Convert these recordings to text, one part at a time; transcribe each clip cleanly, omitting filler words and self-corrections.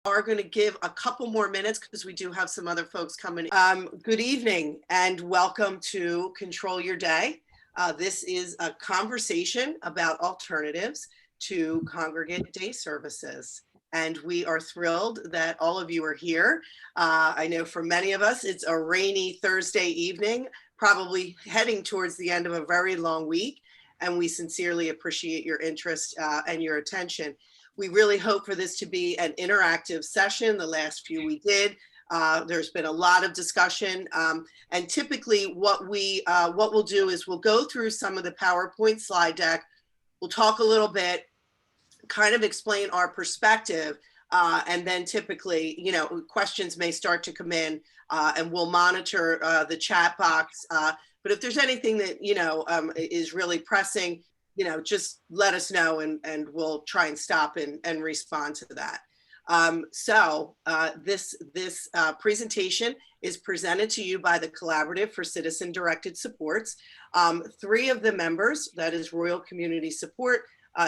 Are going to give a couple more minutes because we do have some other folks coming. Good evening and welcome to Control Your Day. This is a conversation about alternatives to congregate day services. And we are thrilled that all of you are here. I know for many of us, it's a rainy Thursday evening, probably heading towards the end of a very long week. And we sincerely appreciate your interest and your attention. We really hope for this to be an interactive session. The last few we did. There's been a lot of discussion. And typically what we'll do is we'll go through some of the PowerPoint slide deck. We'll talk a little bit, kind of explain our perspective. And then typically, questions may start to come in and we'll monitor the chat box. But if there's anything that, is really pressing, just let us know and we'll try and stop and respond to that. This presentation is presented to you by the Collaborative for Citizen-Directed Supports. 3 of the members, that is Royal Community Support,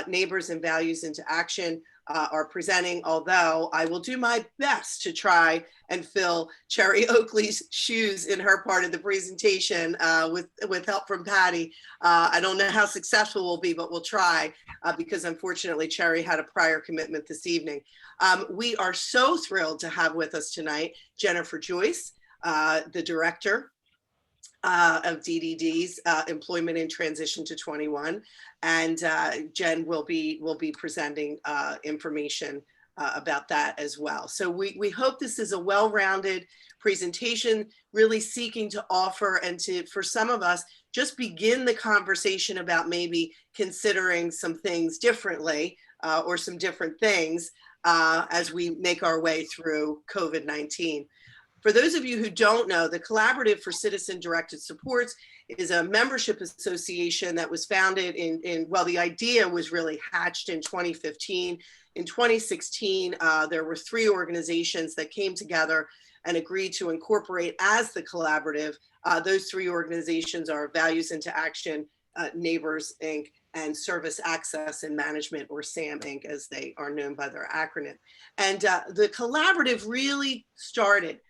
Neighbors and Values into Action, are presenting, although I will do my best to try and fill Cherry Oakley's shoes in her part of the presentation with help from Patty. I don't know how successful we'll be, but we'll try because unfortunately Cherry had a prior commitment this evening. We are so thrilled to have with us tonight Jennifer Joyce, the director of DDD's Employment and Transition to 21, and Jen will be presenting information about that as well. So we hope this is a well-rounded presentation, really seeking to offer and for some of us, just begin the conversation about maybe considering some things differently or some different things as we make our way through COVID-19. For those of you who don't know, the Collaborative for Citizen-Directed Supports is a membership association that was founded the idea was really hatched in 2015. In 2016, there were 3 organizations that came together and agreed to incorporate as the Collaborative. Those 3 organizations are Values into Action, Neighbors, Inc., and Service Access and Management, or SAM, Inc., as they are known by their acronym. And the Collaborative really started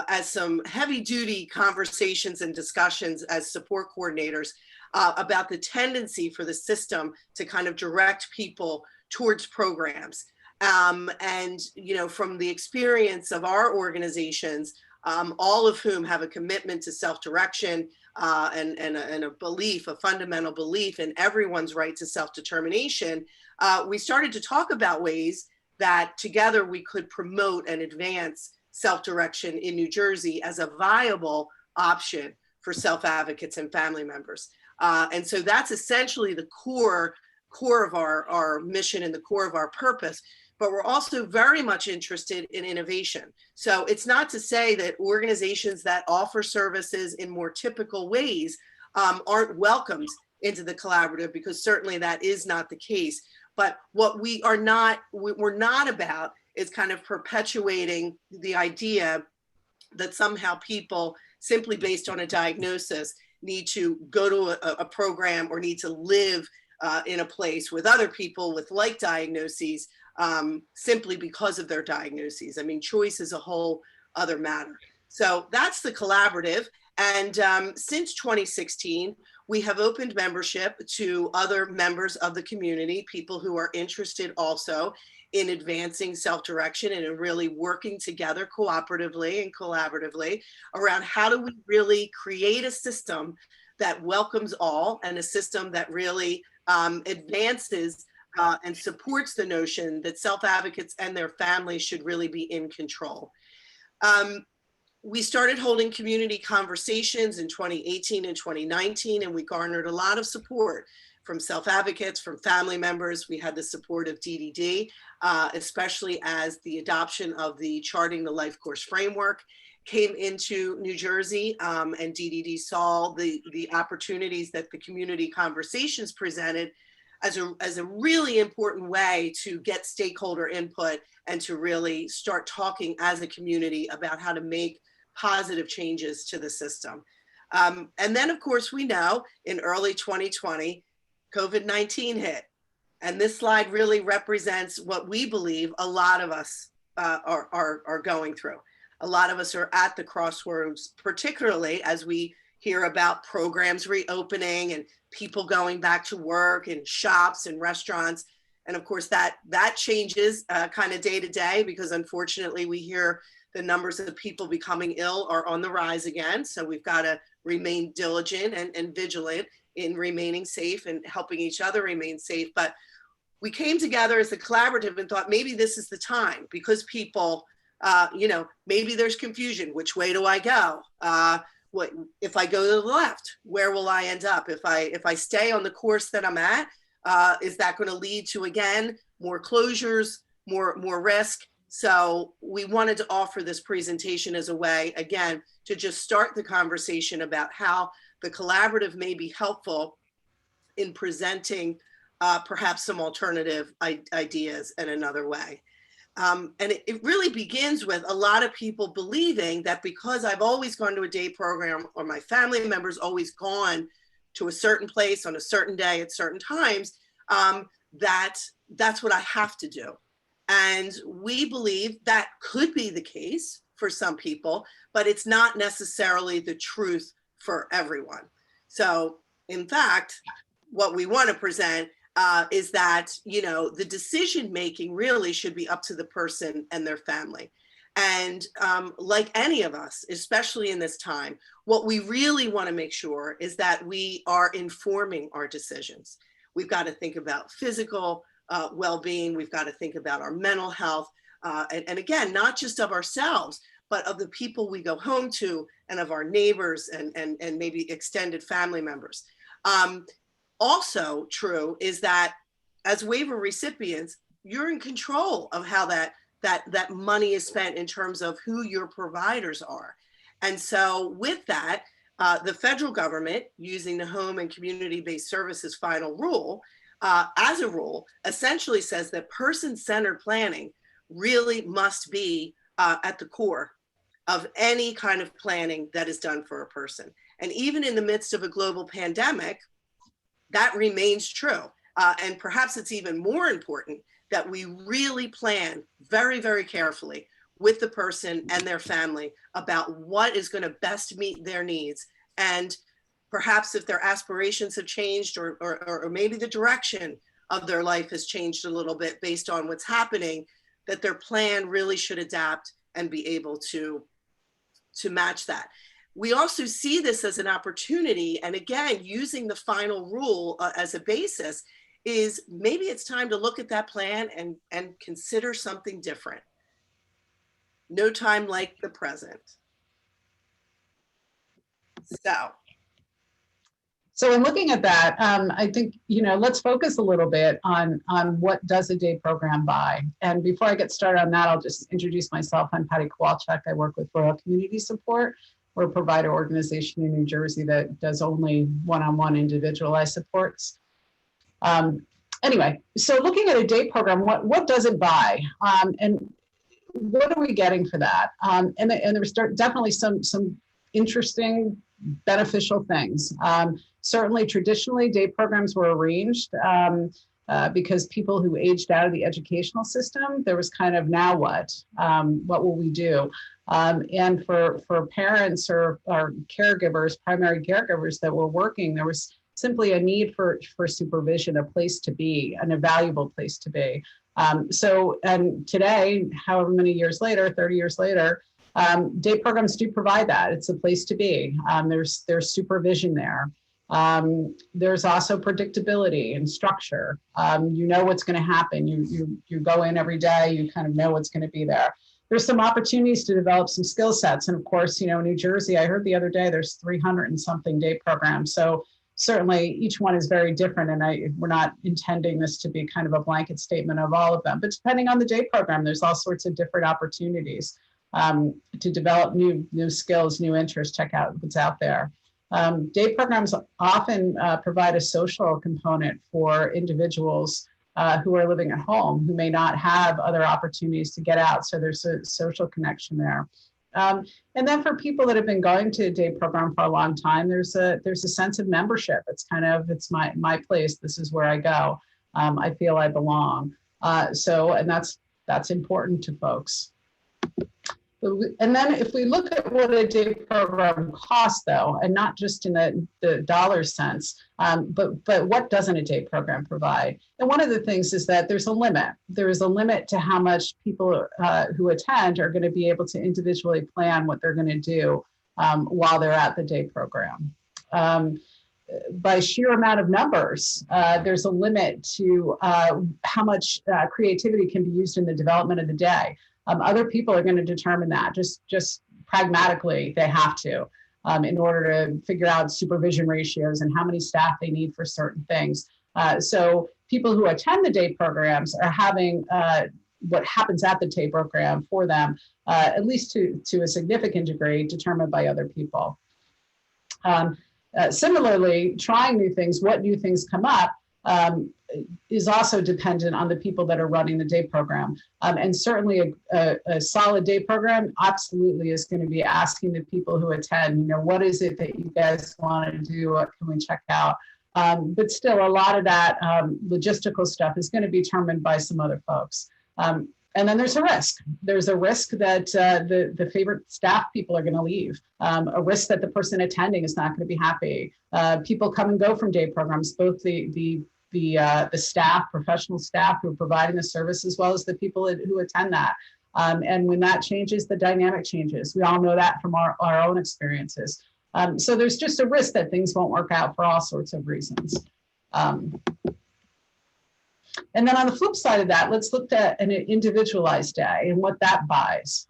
as some heavy duty conversations and discussions as support coordinators about the tendency for the system to kind of direct people towards programs. And, from the experience of our organizations, all of whom have a commitment to self-direction and a belief, a fundamental belief in everyone's right to self-determination, we started to talk about ways that together we could promote and advance self-direction in New Jersey as a viable option for self-advocates and family members. And so that's essentially the core of our mission and the core of our purpose, but we're also very much interested in innovation. So it's not to say that organizations that offer services in more typical ways aren't welcomed into the Collaborative, because certainly that is not the case. But what we're not about is kind of perpetuating the idea that somehow people, simply based on a diagnosis, need to go to a program or need to live in a place with other people with like diagnoses simply because of their diagnoses. I mean, choice is a whole other matter. So that's the Collaborative. And since 2016, we have opened membership to other members of the community, people who are interested also in advancing self-direction and in really working together cooperatively and collaboratively around how do we really create a system that welcomes all, and a system that really advances and supports the notion that self-advocates and their families should really be in control. We started holding community conversations in 2018 and 2019, and we garnered a lot of support from self-advocates, from family members. We had the support of DDD, especially as the adoption of the Charting the LifeCourse framework came into New Jersey, and DDD saw the opportunities that the community conversations presented as a really important way to get stakeholder input and to really start talking as a community about how to make positive changes to the system. And then, of course, we know in early 2020, COVID-19 hit. And this slide really represents what we believe a lot of us are going through. A lot of us are at the crossroads, particularly as we hear about programs reopening and people going back to work and shops and restaurants. And of course, that changes kind of day to day, because unfortunately we hear the numbers of people becoming ill are on the rise again. So we've got to remain diligent and vigilant in remaining safe and helping each other remain safe. But we came together as a collaborative and thought maybe this is the time, because people, maybe there's confusion. Which way do I go? What if I go to the left? Where will I end up? If I stay on the course that I'm at, is that going to lead to, again, more closures, more risk? So we wanted to offer this presentation as a way, again, to just start the conversation about how the collaborative may be helpful in presenting perhaps some alternative ideas in another way. And it really begins with a lot of people believing that because I've always gone to a day program, or my family members always gone to a certain place on a certain day at certain times, that's what I have to do. And we believe that could be the case for some people, but it's not necessarily the truth for everyone. So in fact, what we want to present is that, the decision-making really should be up to the person and their family. And like any of us, especially in this time, what we really want to make sure is that we are informing our decisions. We've got to think about physical well-being. We've got to think about our mental health. And again, not just of ourselves, but of the people we go home to and of our neighbors and maybe extended family members. Also true is that as waiver recipients, you're in control of how that money is spent in terms of who your providers are. And so with that, the federal government, using the Home and Community-Based Services final rule, as a rule, essentially says that person-centered planning really must be at the core of any kind of planning that is done for a person. And even in the midst of a global pandemic, that remains true. And perhaps it's even more important that we really plan very, very carefully with the person and their family about what is going to best meet their needs. And perhaps if their aspirations have changed, or maybe the direction of their life has changed a little bit based on what's happening, that their plan really should adapt and be able to match that. We also see this as an opportunity, and again, using the final rule as a basis, is maybe it's time to look at that plan and consider something different. No time like the present. So in looking at that, I think, let's focus a little bit on what does a day program buy. And before I get started on that, I'll just introduce myself. I'm Patty Kowalczyk. I work with Royal Community Support. We're a provider organization in New Jersey that does only one-on-one individualized supports. Anyway, so looking at a day program, what does it buy? And what are we getting for that? And there's definitely some interesting, beneficial things. Certainly, traditionally, day programs were arranged because people who aged out of the educational system, there was kind of, now what? What will we do? And for parents or caregivers, primary caregivers that were working, there was simply a need for supervision, a place to be, and a valuable place to be. And today, however many years later, 30 years later, day programs do provide that. It's a place to be. There's supervision there. There's also predictability and structure. You know what's going to happen. You go in every day, you kind of know what's going to be there. There's some opportunities to develop some skill sets. And of course, New Jersey, I heard the other day, there's 300 and something day programs. So certainly each one is very different. And we're not intending this to be kind of a blanket statement of all of them, but depending on the day program, there's all sorts of different opportunities to develop new skills, new interests, check out what's out there. Day programs often provide a social component for individuals who are living at home, who may not have other opportunities to get out. So there's a social connection there. And then for people that have been going to a day program for a long time, there's a sense of membership. It's my place. This is where I go. I feel I belong. And that's That's important to folks. And then if we look at what a day program costs, though, and not just in the dollar sense, but what doesn't a day program provide? And one of the things is that there's a limit. There is a limit to how much people who attend are going to be able to individually plan what they're going to do while they're at the day program. By sheer amount of numbers, there's a limit to how much creativity can be used in the development of the day. Other people are going to determine that just pragmatically, they have to in order to figure out supervision ratios and how many staff they need for certain things. So people who attend the day programs are having what happens at the day program for them, at least to a significant degree, determined by other people. Similarly, trying new things, what new things come up, is also dependent on the people that are running the day program. And certainly a solid day program absolutely is going to be asking the people who attend, what is it that you guys want to do? What can we check out? But still, a lot of that logistical stuff is going to be determined by some other folks. And then there's a risk. There's a risk that the favorite staff people are going to leave, a risk that the person attending is not going to be happy. People come and go from day programs, both the staff, professional staff who are providing the service, as well as the people who attend that. And when that changes, the dynamic changes. We all know that from our own experiences. So there's just a risk that things won't work out for all sorts of reasons. And then on the flip side of that, let's look at an individualized day and what that buys.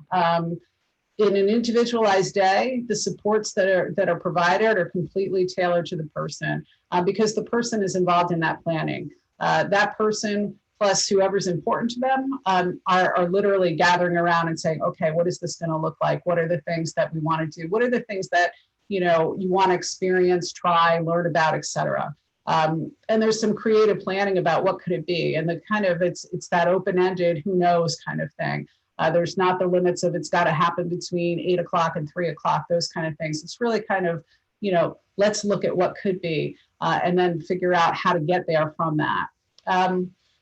In an individualized day, the supports that are provided are completely tailored to the person because the person is involved in that planning. That person plus whoever's important to them are literally gathering around and saying, okay, what is this going to look like? What are the things that we want to do? What are the things that you want to experience, try, learn about, et cetera. And there's some creative planning about what could it be, and the kind of it's that open-ended, who knows kind of thing. There's not the limits of it's got to happen between 8 o'clock and 3 o'clock, those kind of things. It's really kind of, let's look at what could be and then figure out how to get there from that.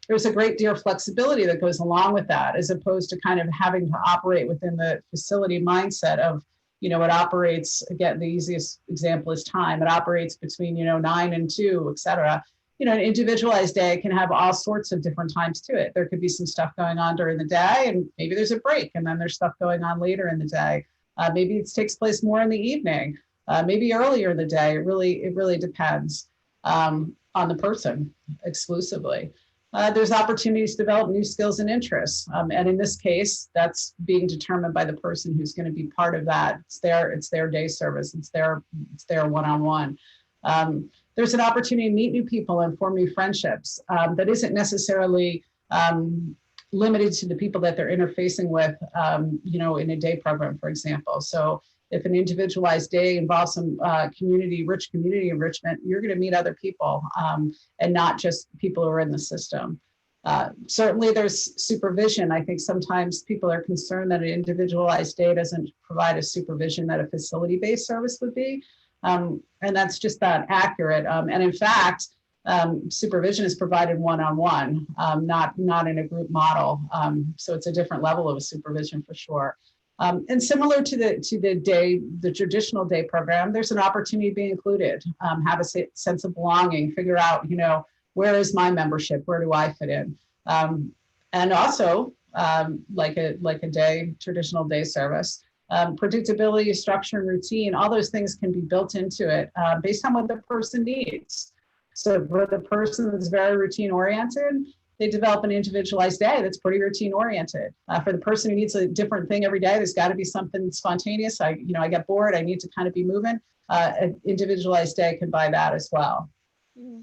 There's a great deal of flexibility that goes along with that, as opposed to kind of having to operate within the facility mindset of, it operates, again, the easiest example is time. It operates between, 9 and 2, et cetera. An individualized day can have all sorts of different times to it. There could be some stuff going on during the day, and maybe there's a break, and then there's stuff going on later in the day. Maybe it takes place more in the evening, maybe earlier in the day. It really depends on the person exclusively. There's opportunities to develop new skills and interests. And in this case, that's being determined by the person who's going to be part of that. It's their day service. It's their one-on-one. There's an opportunity to meet new people and form new friendships that isn't necessarily limited to the people that they're interfacing with, in a day program, for example. So if an individualized day involves some rich community enrichment, you're going to meet other people and not just people who are in the system. Certainly there's supervision. I think sometimes people are concerned that an individualized day doesn't provide a supervision that a facility-based service would be. And that's just not accurate. And in fact, supervision is provided one-on-one, not in a group model. So it's a different level of supervision for sure. And similar to the traditional day program, there's an opportunity to be included, have a sense of belonging, figure out, where is my membership? Where do I fit in? And also, like a traditional day service, predictability, structure, and routine, all those things can be built into it based on what the person needs. So for the person that's very routine oriented, they develop an individualized day that's pretty routine oriented. For the person who needs a different thing every day, there's got to be something spontaneous. I get bored. I need to kind of be moving. An individualized day can buy that as well. Mm.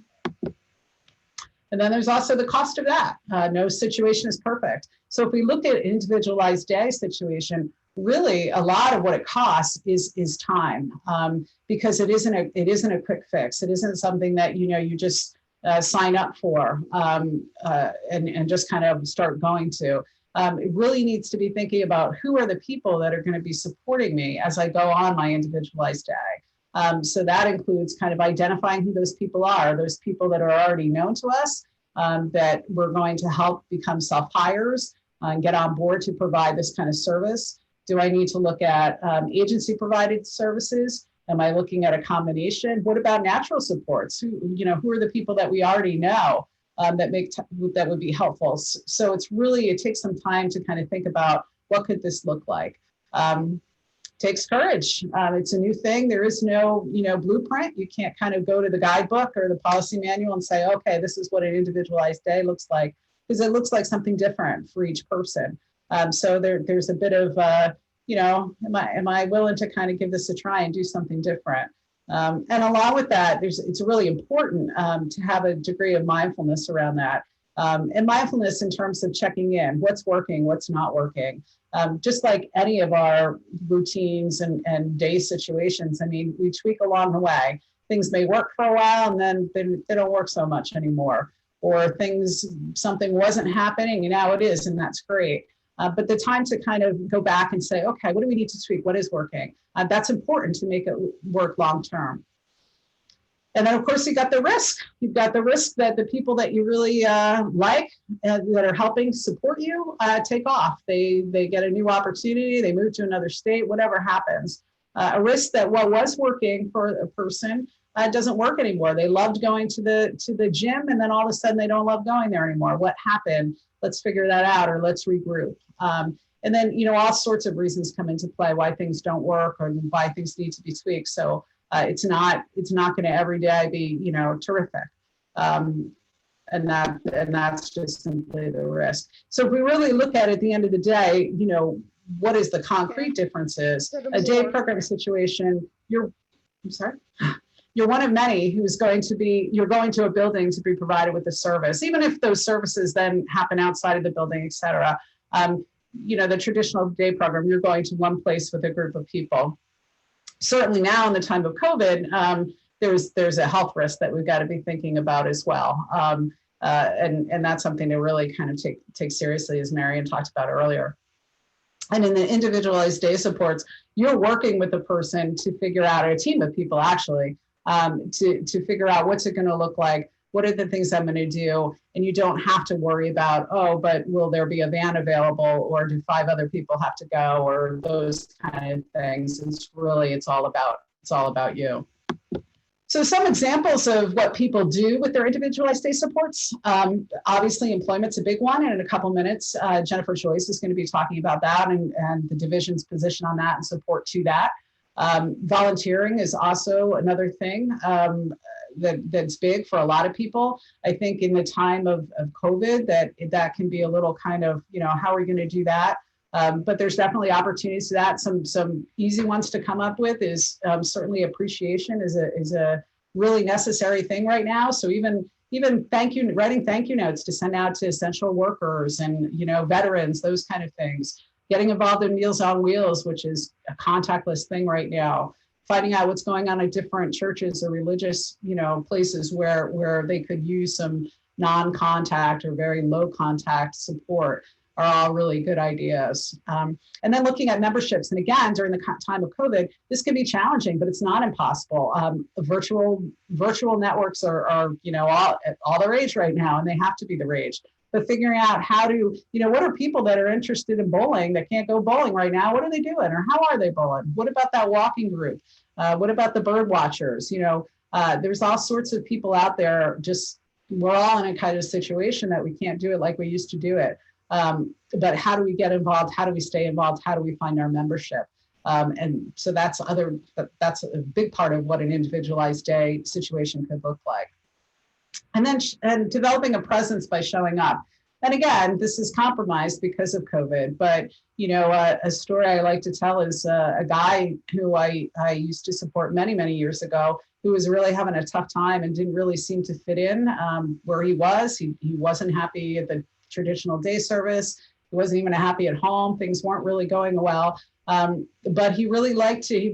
And then there's also the cost of that. No situation is perfect. So if we look at individualized day situation, really a lot of what it costs is time, because it isn't a quick fix. It isn't something that you just sign up for and just kind of start going to. It really needs to be thinking about who are the people that are going to be supporting me as I go on my individualized day. So that includes kind of identifying who those people are, those people that are already known to us, that we're going to help become self-hires, and get on board to provide this kind of service? Do I need to look at agency provided services? Am I looking at a combination? What about natural supports? Who are the people that we already know that would be helpful? So it takes some time to kind of think about what could this look like. Takes courage. It's a new thing. There is no, blueprint. You can't kind of go to the guidebook or the policy manual and say, okay, this is what an individualized day looks like, because it looks like something different for each person. So there's a bit of, am I willing to kind of give this a try and do something different? And along with that, it's really important to have a degree of mindfulness around that. And mindfulness in terms of checking in, what's working, what's not working. Just like any of our routines and day situations, I mean, we tweak along the way. Things may work for a while and then they don't work so much anymore. Or something wasn't happening and now it is, and that's great. But the time to kind of go back and say, okay, what do we need to tweak? What is working? That's important to make it work long term. And then, of course, you've got the risk. You've got the risk that the people that you really like that are helping support you take off. They get a new opportunity. They move to another state, whatever happens. A risk that what was working for a person doesn't work anymore. They loved going to the gym, and then all of a sudden they don't love going there anymore. What happened? Let's figure that out, or let's regroup. And then, all sorts of reasons come into play why things don't work or why things need to be tweaked. So it's not going to every day be, terrific. And that's just simply the risk. So if we really look at the end of the day, what is the concrete differences? A day program situation, you're one of many you're going to a building to be provided with the service, even if those services then happen outside of the building, et cetera. The traditional day program, you're going to one place with a group of people. Certainly now in the time of COVID, there's a health risk that we've got to be thinking about as well. And that's something to really kind of take seriously, as Marian talked about earlier. And in the individualized day supports, you're working with a person to figure out, or a team of people actually, to figure out what's it going to look like, what are the things I'm going to do, and you don't have to worry about, but will there be a van available, or do 5 other people have to go, or those kind of things. It's all about you. So some examples of what people do with their individualized day supports. Obviously, employment's a big one, and in a couple minutes, Jennifer Joyce is going to be talking about that and the division's position on that and support to that. Volunteering is also another thing that's big for a lot of people. I think in the time of COVID, that can be a little kind of, how are we going to do that? But there's definitely opportunities to that. Some easy ones to come up with is certainly appreciation is a really necessary thing right now. So even writing thank you notes to send out to essential workers and veterans, those kind of things. Getting involved in Meals on Wheels, which is a contactless thing right now. Finding out what's going on at different churches or religious places where they could use some non-contact or very low contact support are all really good ideas. And then looking at memberships. And again, during the time of COVID, this can be challenging, but it's not impossible. Virtual networks are all the rage right now, and they have to be the rage. But figuring out how to, what are people that are interested in bowling that can't go bowling right now? What are they doing, or how are they bowling? What about that walking group? What about the bird watchers? There's all sorts of people out there. We're all in a kind of situation that we can't do it like we used to do it. But how do we get involved? How do we stay involved? How do we find our membership? And so that's a big part of what an individualized day situation could look like. And then developing a presence by showing up. And again, this is compromised because of COVID, but a story I like to tell is a guy who I used to support many, many years ago, who was really having a tough time and didn't really seem to fit in where he was. He wasn't happy at the traditional day service. He wasn't even happy at home. Things weren't really going well. But he really liked to,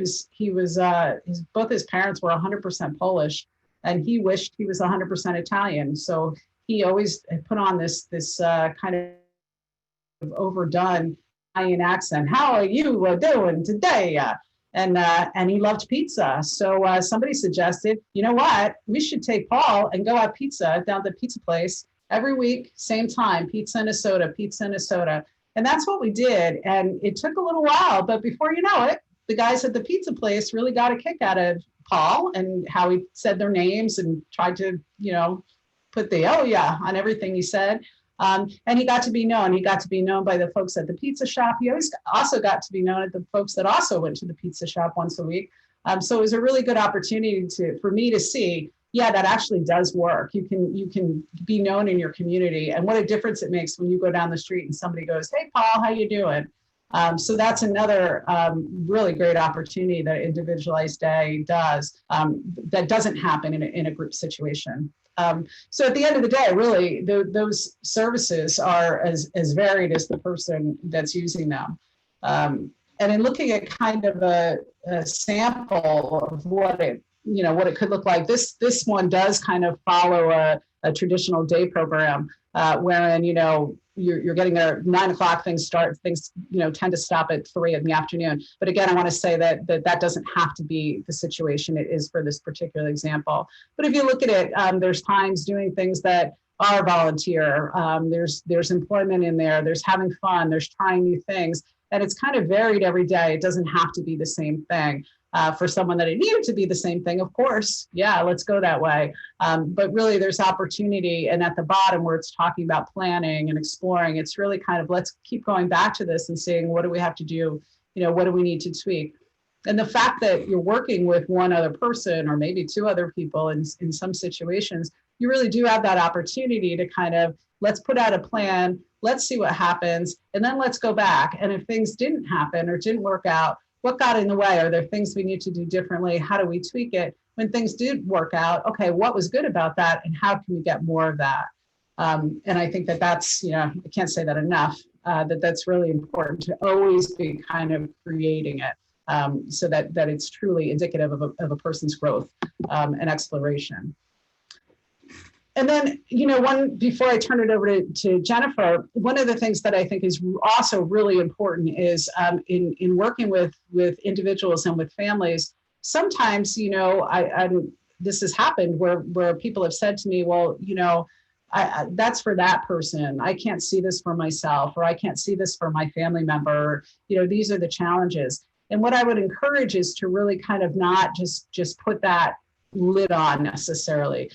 both his parents were 100% Polish, and he wished he was 100% Italian. So he always put on this kind of overdone Italian accent. How are you doing today? And he loved pizza. So somebody suggested, you know what, we should take Paul and go have pizza down at the pizza place every week, same time, pizza and a soda. And that's what we did. And it took a little while, but before you know it, the guys at the pizza place really got a kick out of Paul and how he said their names and tried to, put the, oh yeah, on everything he said. And he got to be known. He got to be known by the folks at the pizza shop. He always also got to be known at the folks that also went to the pizza shop once a week. So it was a really good opportunity for me to see, yeah, that actually does work. You can be known in your community, and what a difference it makes when you go down the street and somebody goes, "Hey, Paul, how you doing?" So that's another really great opportunity that Individualized Day does that doesn't happen in a group situation. So at the end of the day, really, those services are as varied as the person that's using them. And in looking at kind of a sample of what it could look like, this one does kind of follow a traditional day program wherein you're getting a 9 o'clock things tend to stop at 3 in the afternoon. But again, I want to say that doesn't have to be the situation. It is for this particular example. But if you look at it, there's times doing things that are volunteer. There's employment in there. There's having fun. There's trying new things. And it's kind of varied every day. It doesn't have to be the same thing. For someone that it needed to be the same thing, of course, yeah, let's go that way. But really there's opportunity. And at the bottom where it's talking about planning and exploring, it's really kind of, let's keep going back to this and saying, what do we have to do? What do we need to tweak? And the fact that you're working with one other person or maybe 2 other people in some situations, you really do have that opportunity to kind of, let's put out a plan, let's see what happens, and then let's go back. And if things didn't happen or didn't work out, what got in the way? Are there things we need to do differently? How do we tweak it? When things did work out, okay, what was good about that? And how can we get more of that? And I think that's, I can't say that enough, that's really important to always be kind of creating it so that it's truly indicative of a person's growth and exploration. And then, before I turn it over to Jennifer, one of the things that I think is also really important is in working with individuals and with families, sometimes, this has happened where people have said to me, well, that's for that person. I can't see this for myself, or I can't see this for my family member. These are the challenges. And what I would encourage is to really kind of not just put that lid on necessarily.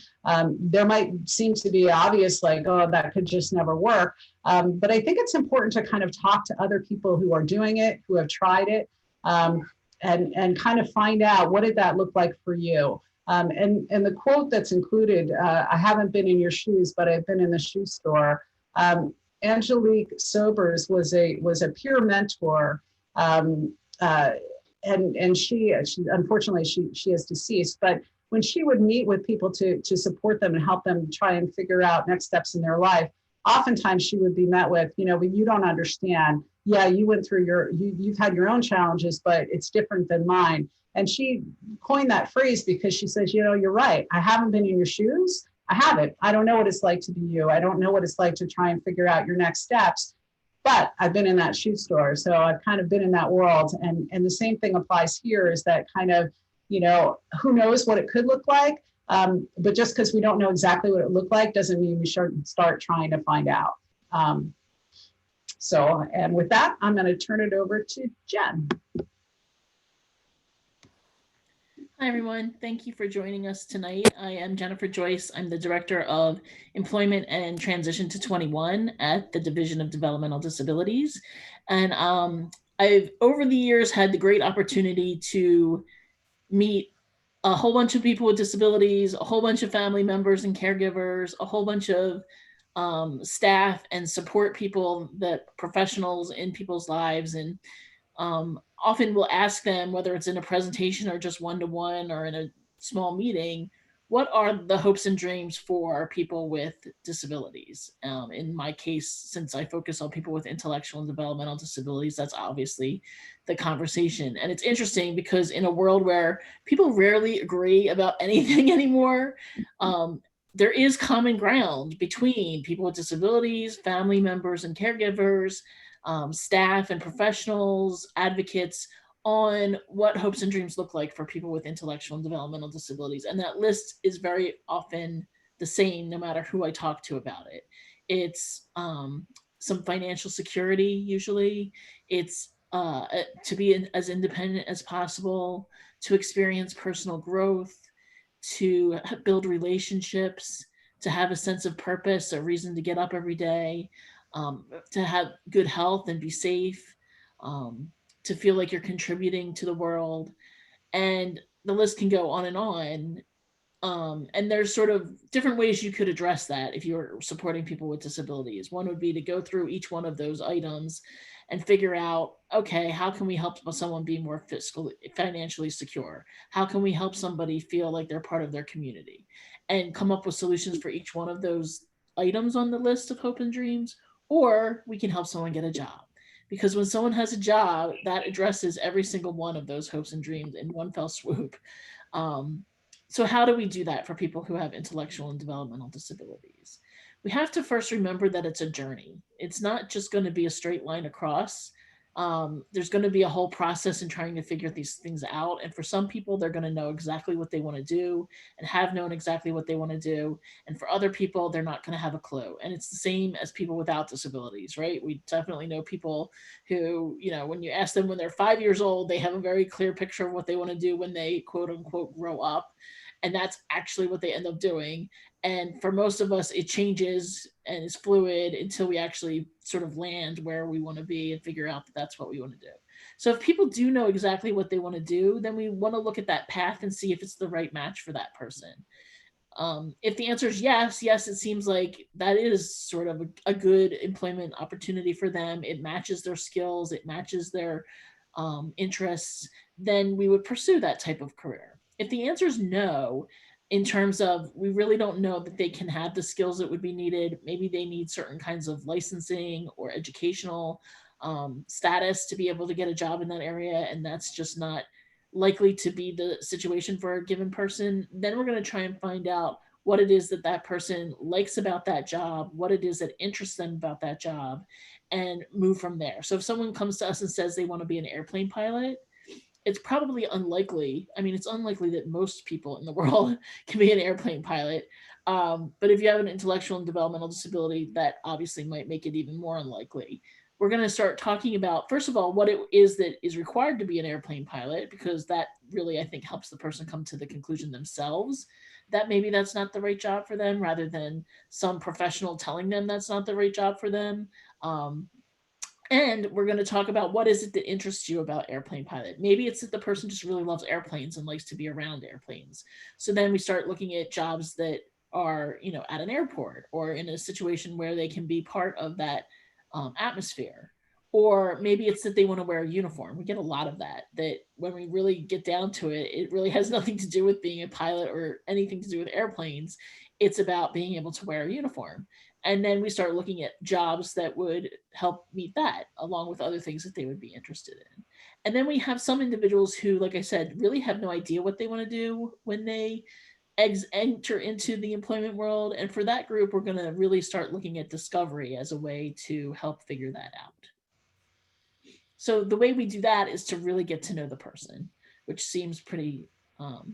There might seem to be obvious, like, oh, that could just never work. But I think it's important to kind of talk to other people who are doing it, who have tried it, and kind of find out, what did that look like for you? And the quote that's included, I haven't been in your shoes, but I've been in the shoe store. Angelique Sobers was a peer mentor. And she unfortunately she is deceased, but when she would meet with people to support them and help them try and figure out next steps in their life, oftentimes she would be met with, but you don't understand. Yeah, you went through you've had your own challenges, but it's different than mine. And she coined that phrase because she says, you're right. I haven't been in your shoes. I haven't. I don't know what it's like to be you. I don't know what it's like to try and figure out your next steps. But I've been in that shoe store, so I've kind of been in that world. And the same thing applies here, is that kind of, who knows what it could look like. But just because we don't know exactly what it looked like doesn't mean we shouldn't start trying to find out. And with that, I'm going to turn it over to Jen. Hi, everyone. Thank you for joining us tonight. I am Jennifer Joyce. I'm the Director of Employment and Transition to 21 at the Division of Developmental Disabilities. And I've, over the years, had the great opportunity to meet a whole bunch of people with disabilities, a whole bunch of family members and caregivers, a whole bunch of staff and support people, professionals in people's lives. And often we'll ask them, whether it's in a presentation or just one-to-one or in a small meeting, what are the hopes and dreams for people with disabilities? In my case, since I focus on people with intellectual and developmental disabilities, that's obviously the conversation. And it's interesting because in a world where people rarely agree about anything anymore, there is common ground between people with disabilities, family members and caregivers, staff and professionals, advocates, on what hopes and dreams look like for people with intellectual and developmental disabilities. And that list is very often the same, no matter who I talk to about it. It's some financial security. Usually it's to be as independent as possible, to experience personal growth, to build relationships, to have a sense of purpose, a reason to get up every day, to have good health and be safe, um, to feel like you're contributing to the world. And the list can go on and on. And there's sort of different ways you could address that if you're supporting people with disabilities. One would be to go through each one of those items and figure out, okay, how can we help someone be more financially secure? How can we help somebody feel like they're part of their community? And come up with solutions for each one of those items on the list of hope and dreams. Or we can help someone get a job. Because when someone has a job, that addresses every single one of those hopes and dreams in one fell swoop. Um, so how do we do that for people who have intellectual and developmental disabilities? We have to first remember that it's a journey. It's not just going to be a straight line across. There's going to be a whole process in trying to figure these things out. And for some people, they're going to know exactly what they want to do and have known exactly what they want to do. And for other people, they're not going to have a clue. And it's the same as people without disabilities, right? We definitely know people who, you know, when you ask them when they're 5 years old, they have a very clear picture of what they want to do when they quote unquote grow up. And that's actually what they end up doing. And for most of us, it changes and is fluid until we actually sort of land where we want to be and figure out that that's what we want to do. So if people do know exactly what they want to do, then we want to look at that path and see if it's the right match for that person. If the answer is yes, it seems like that is sort of a good employment opportunity for them. It matches their skills, it matches their interests, then we would pursue that type of career. If the answer is no, in terms of we really don't know that they can have the skills that would be needed, maybe they need certain kinds of licensing or educational status to be able to get a job in that area, and that's just not likely to be the situation for a given person, then we're going to try and find out what it is that that person likes about that job, what it is that interests them about that job, and move from there. So if someone comes to us and says they want to be an airplane pilot, it's probably unlikely. I mean, it's unlikely that most people in the world can be an airplane pilot. But if you have an intellectual and developmental disability, that obviously might make it even more unlikely. We're going to start talking about, first of all, what it is that is required to be an airplane pilot, because that really, I think, helps the person come to the conclusion themselves that maybe that's not the right job for them, rather than some professional telling them that's not the right job for them. And we're going to talk about what is it that interests you about airplane pilot. Maybe it's that the person just really loves airplanes and likes to be around airplanes. So then we start looking at jobs that are, you know, at an airport or in a situation where they can be part of that atmosphere. Or maybe it's that they want to wear a uniform. We get a lot of that when we really get down to it, it really has nothing to do with being a pilot or anything to do with airplanes. It's about being able to wear a uniform. And then we start looking at jobs that would help meet that, along with other things that they would be interested in. And then we have some individuals who, like I said, really have no idea what they want to do when they enter into the employment world. And for that group, we're going to really start looking at discovery as a way to help figure that out. So the way we do that is to really get to know the person, which seems pretty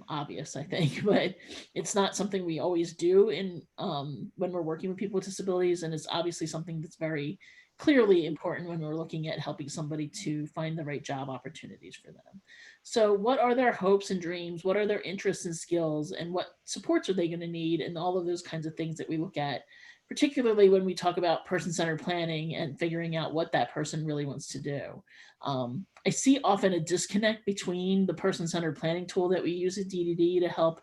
obvious, I think, but it's not something we always do in when we're working with people with disabilities, and it's obviously something that's very clearly important when we're looking at helping somebody to find the right job opportunities for them. So what are their hopes and dreams? What are their interests and skills? And what supports are they going to need? And all of those kinds of things that we look at, particularly when we talk about person-centered planning and figuring out what that person really wants to do. I see often a disconnect between the person-centered planning tool that we use at DDD to help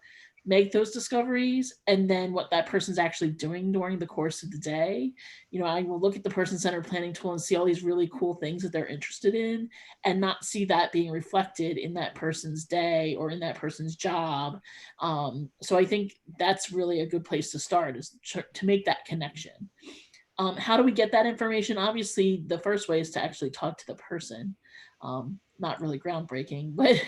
make those discoveries and then what that person's actually doing during the course of the day. You know, I will look at the person-centered planning tool and see all these really cool things that they're interested in and not see that being reflected in that person's day or in that person's job. So I think that's really a good place to start, is to make that connection. How do we get that information? Obviously, the first way is to actually talk to the person. Not really groundbreaking, but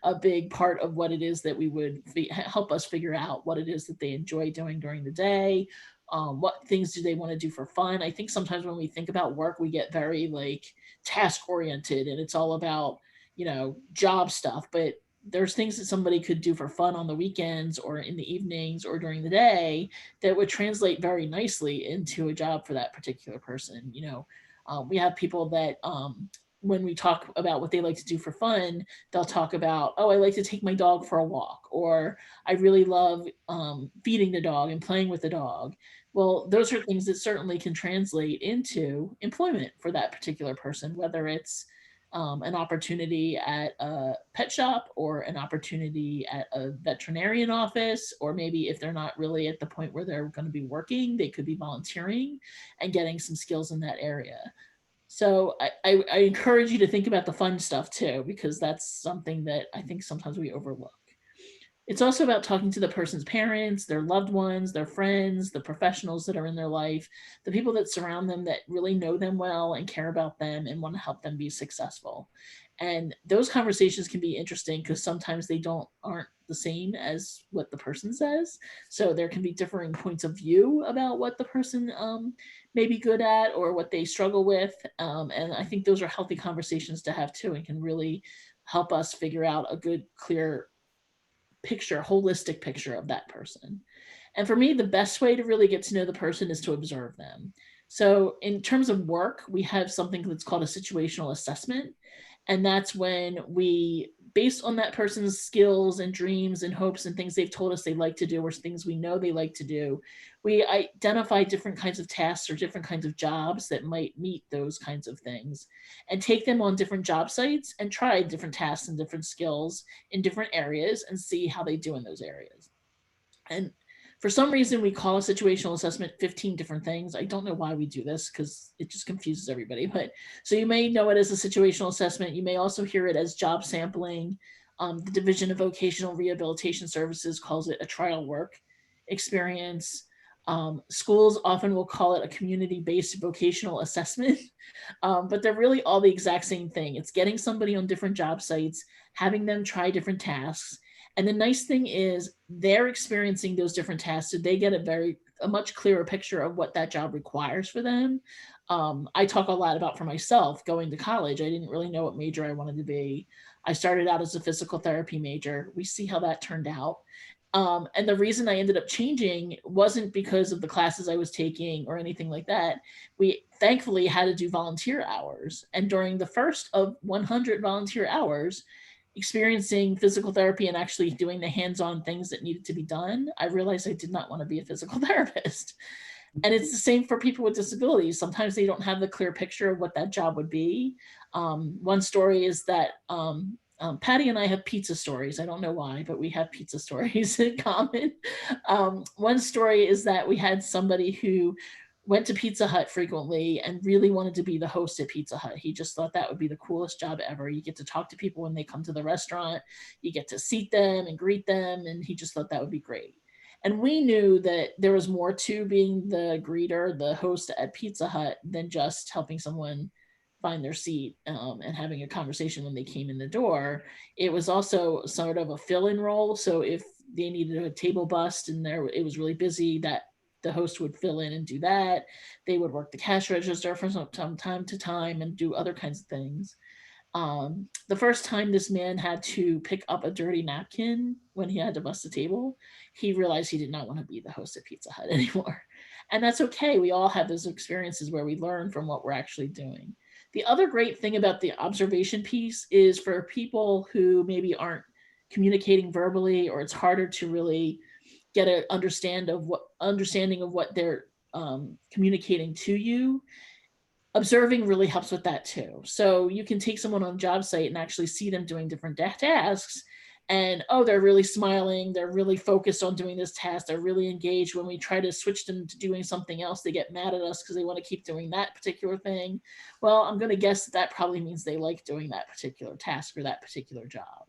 a big part of what it is that we would help us figure out what it is that they enjoy doing during the day. What things do they want to do for fun? I think sometimes when we think about work, we get very like task oriented and it's all about, you know, job stuff, but there's things that somebody could do for fun on the weekends or in the evenings or during the day that would translate very nicely into a job for that particular person. We have people that when we talk about what they like to do for fun, they'll talk about, oh, I like to take my dog for a walk, or I really love feeding the dog and playing with the dog. Well, those are things that certainly can translate into employment for that particular person, whether it's an opportunity at a pet shop or an opportunity at a veterinarian office, or maybe if they're not really at the point where they're going to be working, they could be volunteering and getting some skills in that area. So I encourage you to think about the fun stuff too, because that's something that I think sometimes we overlook. It's also about talking to the person's parents, their loved ones, their friends, the professionals that are in their life, the people that surround them that really know them well and care about them and want to help them be successful. And those conversations can be interesting because sometimes they aren't the same as what the person says. So there can be differing points of view about what the person may be good at or what they struggle with. And I think those are healthy conversations to have too, and can really help us figure out a good, clear picture, holistic picture of that person. And for me, the best way to really get to know the person is to observe them. So in terms of work, we have something that's called a situational assessment. And that's when we, based on that person's skills and dreams and hopes and things they've told us they like to do, or things we know they like to do, we identify different kinds of tasks or different kinds of jobs that might meet those kinds of things, and take them on different job sites and try different tasks and different skills in different areas and see how they do in those areas. And for some reason, we call a situational assessment 15 different things. I don't know why we do this because it just confuses everybody. But so you may know it as a situational assessment. You may also hear it as job sampling. The Division of Vocational Rehabilitation Services calls it a trial work experience. Schools often will call it a community-based vocational assessment, but they're really all the exact same thing. It's getting somebody on different job sites, having them try different tasks. And the nice thing is they're experiencing those different tasks, so they get a much clearer picture of what that job requires for them. I talk a lot about, for myself, going to college, I didn't really know what major I wanted to be. I started out as a physical therapy major. We see how that turned out. And the reason I ended up changing wasn't because of the classes I was taking or anything like that. We thankfully had to do volunteer hours. And during the first of 100 volunteer hours, experiencing physical therapy and actually doing the hands-on things that needed to be done, I realized I did not want to be a physical therapist. And it's the same for people with disabilities. Sometimes they don't have the clear picture of what that job would be. One story is that Patty and I have pizza stories. I don't know why, but we have pizza stories in common. One story is that we had somebody who went to Pizza Hut frequently and really wanted to be the host at Pizza Hut. He just thought that would be the coolest job ever. You get to talk to people when they come to the restaurant, you get to seat them and greet them, and he just thought that would be great. And we knew that there was more to being the greeter, the host at Pizza Hut, than just helping someone find their seat and having a conversation when they came in the door. It was also sort of a fill-in role. So if they needed a table bust and it was really busy, that the host would fill in and do that. They would work the cash register from time to time and do other kinds of things. The first time this man had to pick up a dirty napkin when he had to bust a table, he realized he did not want to be the host at Pizza Hut anymore. And that's okay. We all have those experiences where we learn from what we're actually doing. The other great thing about the observation piece is for people who maybe aren't communicating verbally, or it's harder to really get an understanding of what they're communicating to you. Observing really helps with that too. So you can take someone on a job site and actually see them doing different tasks, and they're really smiling, they're really focused on doing this task, they're really engaged. When we try to switch them to doing something else, they get mad at us because they want to keep doing that particular thing. Well, I'm going to guess that probably means they like doing that particular task or that particular job.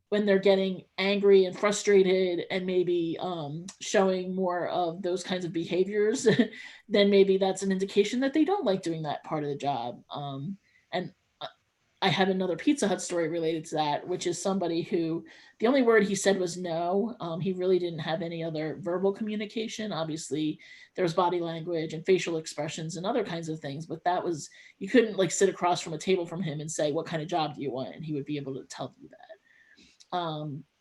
When they're getting angry and frustrated and maybe showing more of those kinds of behaviors, then maybe that's an indication that they don't like doing that part of the job. And I have another Pizza Hut story related to that, which is somebody who the only word he said was no. He really didn't have any other verbal communication. Obviously, there was body language and facial expressions and other kinds of things, but you couldn't like sit across from a table from him and say, what kind of job do you want? And he would be able to tell you that.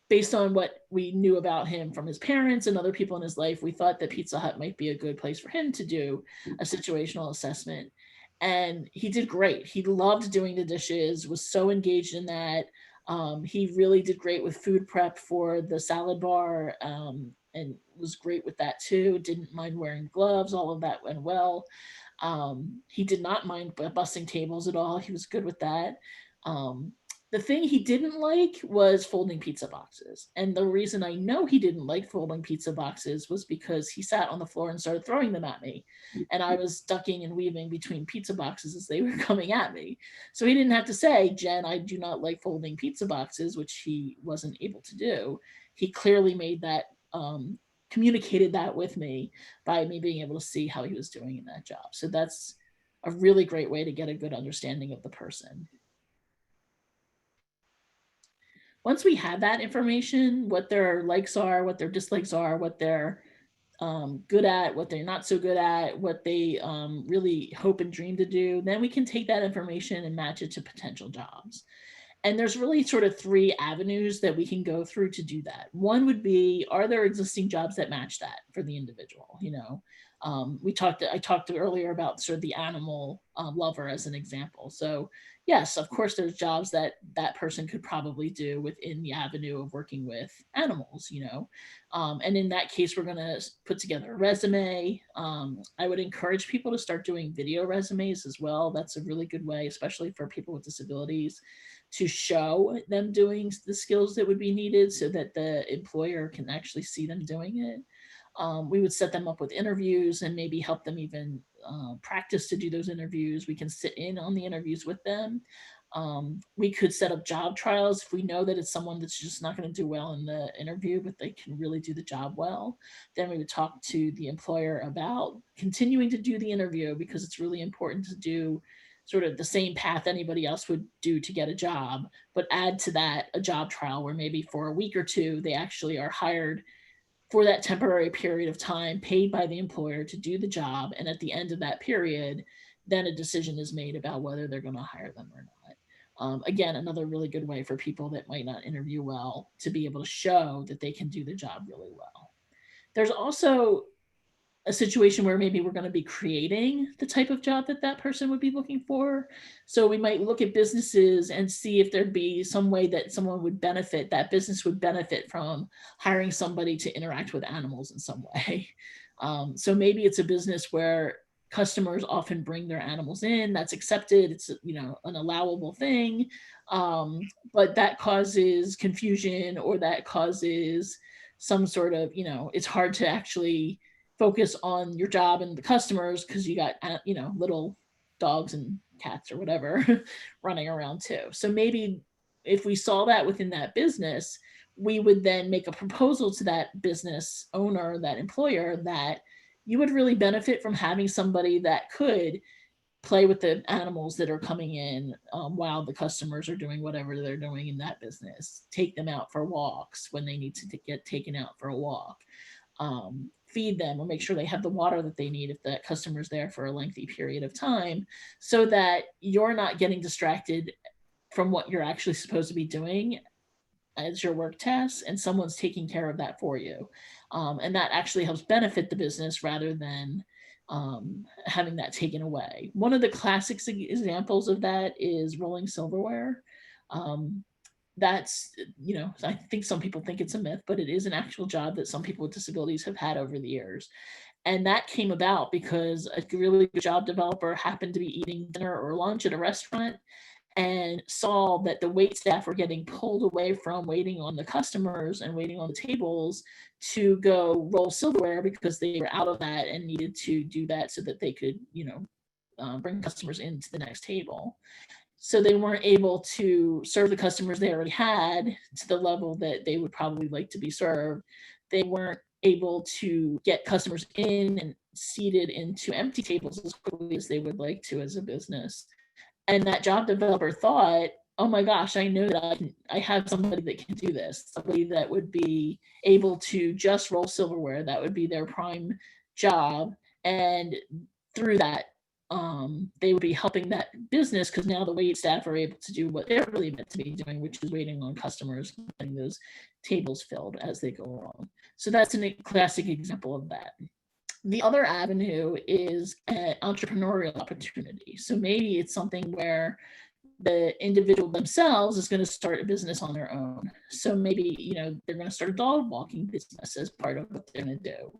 based on what we knew about him from his parents and other people in his life, we thought that Pizza Hut might be a good place for him to do a situational assessment. And he did great. He loved doing the dishes, was so engaged in that. He really did great with food prep for the salad bar, and was great with that too. Didn't mind wearing gloves. All of that went well. He did not mind bussing tables at all. He was good with that. The thing he didn't like was folding pizza boxes. And the reason I know he didn't like folding pizza boxes was because he sat on the floor and started throwing them at me. And I was ducking and weaving between pizza boxes as they were coming at me. So he didn't have to say, Jen, I do not like folding pizza boxes, which he wasn't able to do. He clearly made that, communicated that with me by me being able to see how he was doing in that job. So that's a really great way to get a good understanding of the person. Once we have that information, what their likes are, what their dislikes are, what they're good at, what they're not so good at, what they really hope and dream to do, then we can take that information and match it to potential jobs. And there's really sort of 3 avenues that we can go through to do that. One would be, are there existing jobs that match that for the individual? You know, I talked earlier about sort of the animal lover as an example. So yes, of course, there's jobs that that person could probably do within the avenue of working with animals, you know. And in that case, we're going to put together a resume. I would encourage people to start doing video resumes as well. That's a really good way, especially for people with disabilities, to show them doing the skills that would be needed so that the employer can actually see them doing it. We would set them up with interviews and maybe help them even practice to do those interviews. We can sit in on the interviews with them. We could set up job trials if we know that it's someone that's just not going to do well in the interview, but they can really do the job well. Then we would talk to the employer about continuing to do the interview, because it's really important to do sort of the same path anybody else would do to get a job, but add to that a job trial where maybe for a week or 2, they actually are hired for that temporary period of time, paid by the employer to do the job. And at the end of that period, then a decision is made about whether they're going to hire them or not. Again, another really good way for people that might not interview well to be able to show that they can do the job really well. There's also a situation where maybe we're going to be creating the type of job that that person would be looking for. So we might look at businesses and see if there'd be some way that someone would benefit, that business would benefit from hiring somebody to interact with animals in some way. So maybe it's a business where customers often bring their animals in. That's accepted. It's, you know, an allowable thing, but that causes confusion, or that causes some sort of, you know, it's hard to actually focus on your job and the customers because you got, you know, little dogs and cats or whatever running around too. So maybe if we saw that within that business, we would then make a proposal to that business owner, that employer, that you would really benefit from having somebody that could play with the animals that are coming in while the customers are doing whatever they're doing in that business. Take them out for walks when they need to get taken out for a walk. Feed them or make sure they have the water that they need if that customer's there for a lengthy period of time, so that you're not getting distracted from what you're actually supposed to be doing as your work tasks, and someone's taking care of that for you. And that actually helps benefit the business rather than having that taken away. One of the classic examples of that is rolling silverware. That's, you know, I think some people think it's a myth, but it is an actual job that some people with disabilities have had over the years. And that came about because a really good job developer happened to be eating dinner or lunch at a restaurant and saw that the wait staff were getting pulled away from waiting on the customers and waiting on the tables to go roll silverware, because they were out of that and needed to do that so that they could, you know, bring customers into the next table. So they weren't able to serve the customers they already had to the level that they would probably like to be served. They weren't able to get customers in and seated into empty tables as quickly as they would like to as a business. And that job developer thought, oh my gosh, I know that I have somebody that can do this, somebody that would be able to just roll silverware. That would be their prime job. And through that, they would be helping that business, because now the wait staff are able to do what they're really meant to be doing, which is waiting on customers, getting those tables filled as they go along. So that's a classic example of that. The other avenue is an entrepreneurial opportunity. So maybe it's something where the individual themselves is going to start a business on their own. So maybe, you know, they're going to start a dog walking business as part of what they're going to do.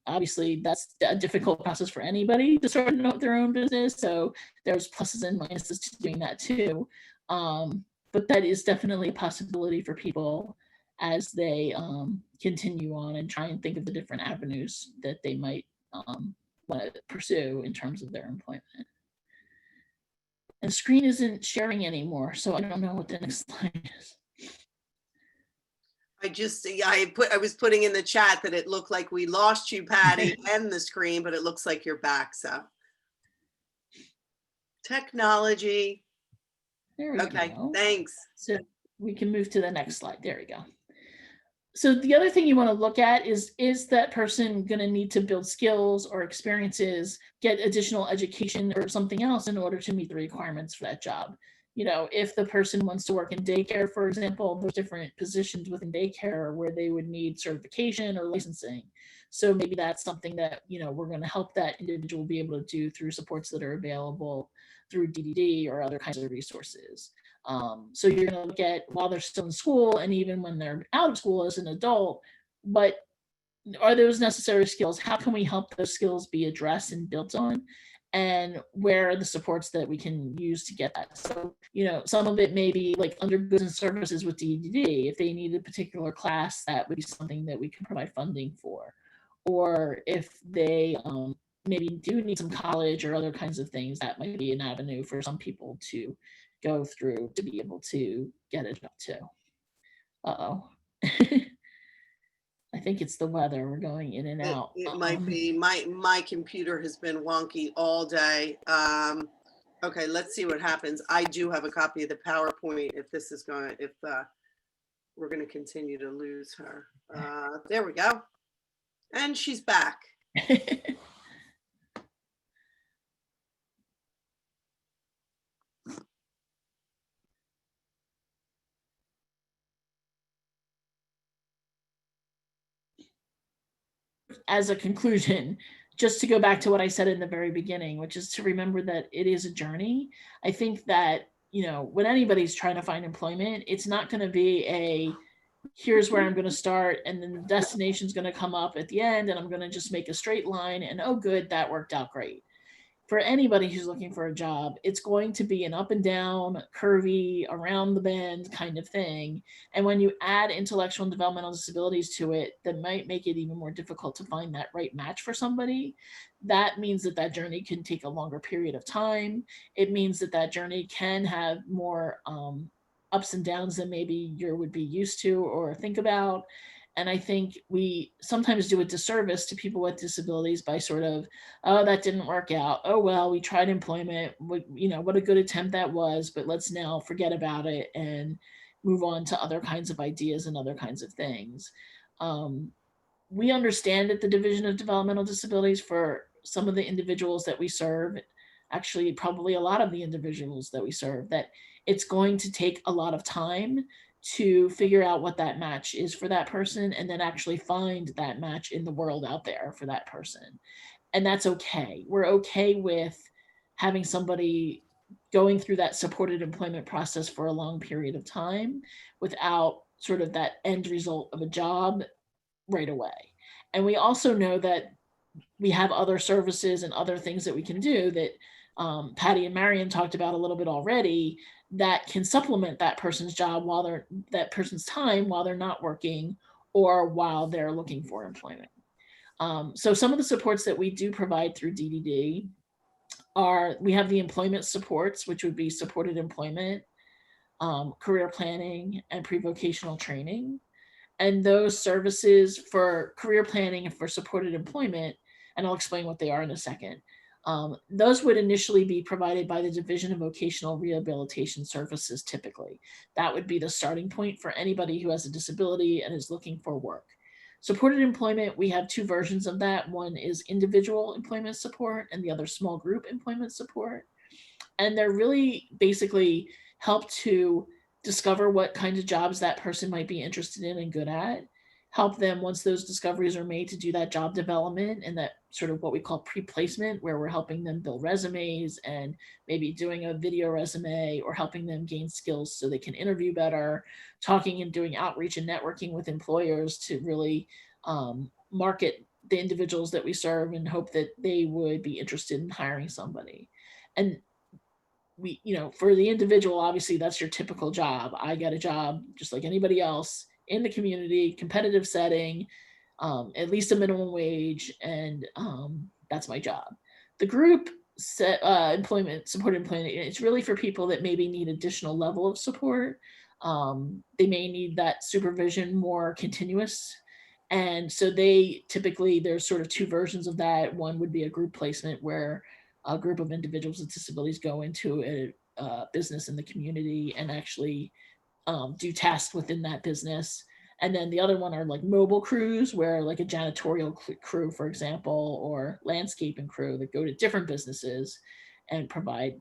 Obviously, that's a difficult process for anybody to start their own business. So there's pluses and minuses to doing that too. But that is definitely a possibility for people as they continue on and try and think of the different avenues that they might want to pursue in terms of their employment. And the screen isn't sharing anymore, so I don't know what the next slide is. I was putting in the chat that it looked like we lost you, Patty, and the screen, but it looks like you're back. So technology. There we Okay, go. thanks. So we can move to the next slide. There we go. So the other thing you want to look at is that person going to need to build skills or experiences, get additional education or something else in order to meet the requirements for that job? You know, if the person wants to work in daycare, for example, there's different positions within daycare where they would need certification or licensing. So maybe that's something that, you know, we're going to help that individual be able to do through supports that are available through DDD or other kinds of resources. So you're going to look at while they're still in school and even when they're out of school as an adult, but are those necessary skills? How can we help those skills be addressed and built on? And where are the supports that we can use to get that? So, you know, some of it may be like under goods and services with DDD. If they need a particular class, that would be something that we can provide funding for. Or if they maybe do need some college or other kinds of things, that might be an avenue for some people to go through to be able to get a job too. Uh-oh. I think it's the weather. We're going in and out. It might be. My computer has been wonky all day. Okay, let's see what happens. I do have a copy of the PowerPoint if this is going to, if we're going to continue to lose her. There we go. And she's back. As a conclusion, just to go back to what I said in the very beginning, which is to remember that it is a journey. I think that, you know, when anybody's trying to find employment, it's not going to be a, here's where I'm going to start, and then the destination is going to come up at the end, and I'm going to just make a straight line, and oh, good, that worked out great. For anybody who's looking for a job, it's going to be an up and down, curvy, around the bend kind of thing. And when you add intellectual and developmental disabilities to it, that might make it even more difficult to find that right match for somebody. That means that that journey can take a longer period of time. It means that that journey can have more ups and downs than maybe you would be used to or think about. And I think we sometimes do a disservice to people with disabilities by sort of, oh, that didn't work out. Oh, well, we tried employment. You know, what a good attempt that was, but let's now forget about it and move on to other kinds of ideas and other kinds of things. We understand at the Division of Developmental Disabilities for some of the individuals that we serve, actually probably a lot of the individuals that we serve, that it's going to take a lot of time to figure out what that match is for that person and then actually find that match in the world out there for that person. And that's okay. We're okay with having somebody going through that supported employment process for a long period of time without sort of that end result of a job right away. And we also know that we have other services and other things that we can do that Patty and Marion talked about a little bit already, that can supplement that person's job while that person's time while they're not working or while they're looking for employment. So some of the supports that we do provide through DDD are, we have the employment supports, which would be supported employment, career planning, and pre-vocational training. And those services for career planning and for supported employment, and I'll explain what they are in a second, those would initially be provided by the Division of Vocational Rehabilitation Services typically. That would be the starting point for anybody who has a disability and is looking for work. Supported employment, we have two versions of that. One is individual employment support and the other small group employment support. And they're really basically help to discover what kinds of jobs that person might be interested in and good at, help them once those discoveries are made to do that job development and that sort of what we call pre-placement, where we're helping them build resumes and maybe doing a video resume or helping them gain skills so they can interview better, talking and doing outreach and networking with employers to really market the individuals that we serve and hope that they would be interested in hiring somebody. And we, for the individual, obviously that's your typical job. I get a job just like anybody else in the community, competitive setting, at least a minimum wage, and that's my job. The group employment, supported employment, it's really for people that maybe need additional level of support. They may need that supervision more continuous. And so there's sort of two versions of that. One would be a group placement where a group of individuals with disabilities go into a business in the community and actually do tasks within that business. And then the other one are like mobile crews, where like a janitorial crew, for example, or landscaping crew that go to different businesses and provide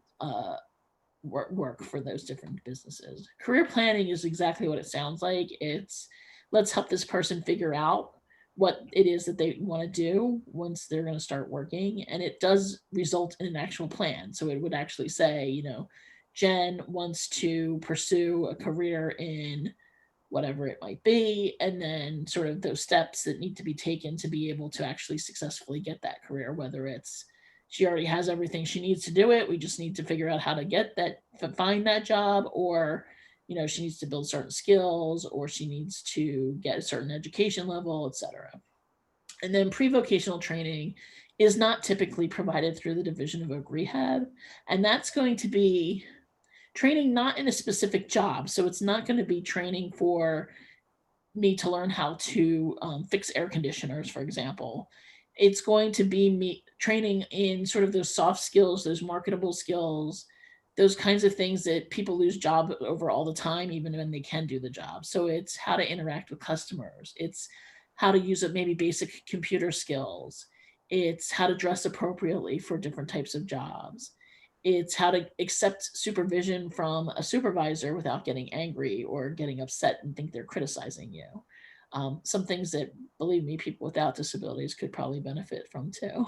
work for those different businesses. Career planning is exactly what it sounds like. It's let's help this person figure out what it is that they want to do once they're going to start working. And it does result in an actual plan. So it would actually say, Jen wants to pursue a career in whatever it might be, and then sort of those steps that need to be taken to be able to actually successfully get that career, whether it's she already has everything she needs to do it, we just need to figure out how to get that, find that job, or she needs to build certain skills, or she needs to get a certain education level, etc. And then pre-vocational training is not typically provided through the Division of Oak Rehab, and that's going to be training not in a specific job. So it's not going to be training for me to learn how to fix air conditioners, for example. It's going to be me training in sort of those soft skills, those marketable skills, those kinds of things that people lose job over all the time, even when they can do the job. So it's how to interact with customers. It's how to use maybe basic computer skills. It's how to dress appropriately for different types of jobs. It's how to accept supervision from a supervisor without getting angry or getting upset and think they're criticizing you. Some things that, believe me, people without disabilities could probably benefit from too.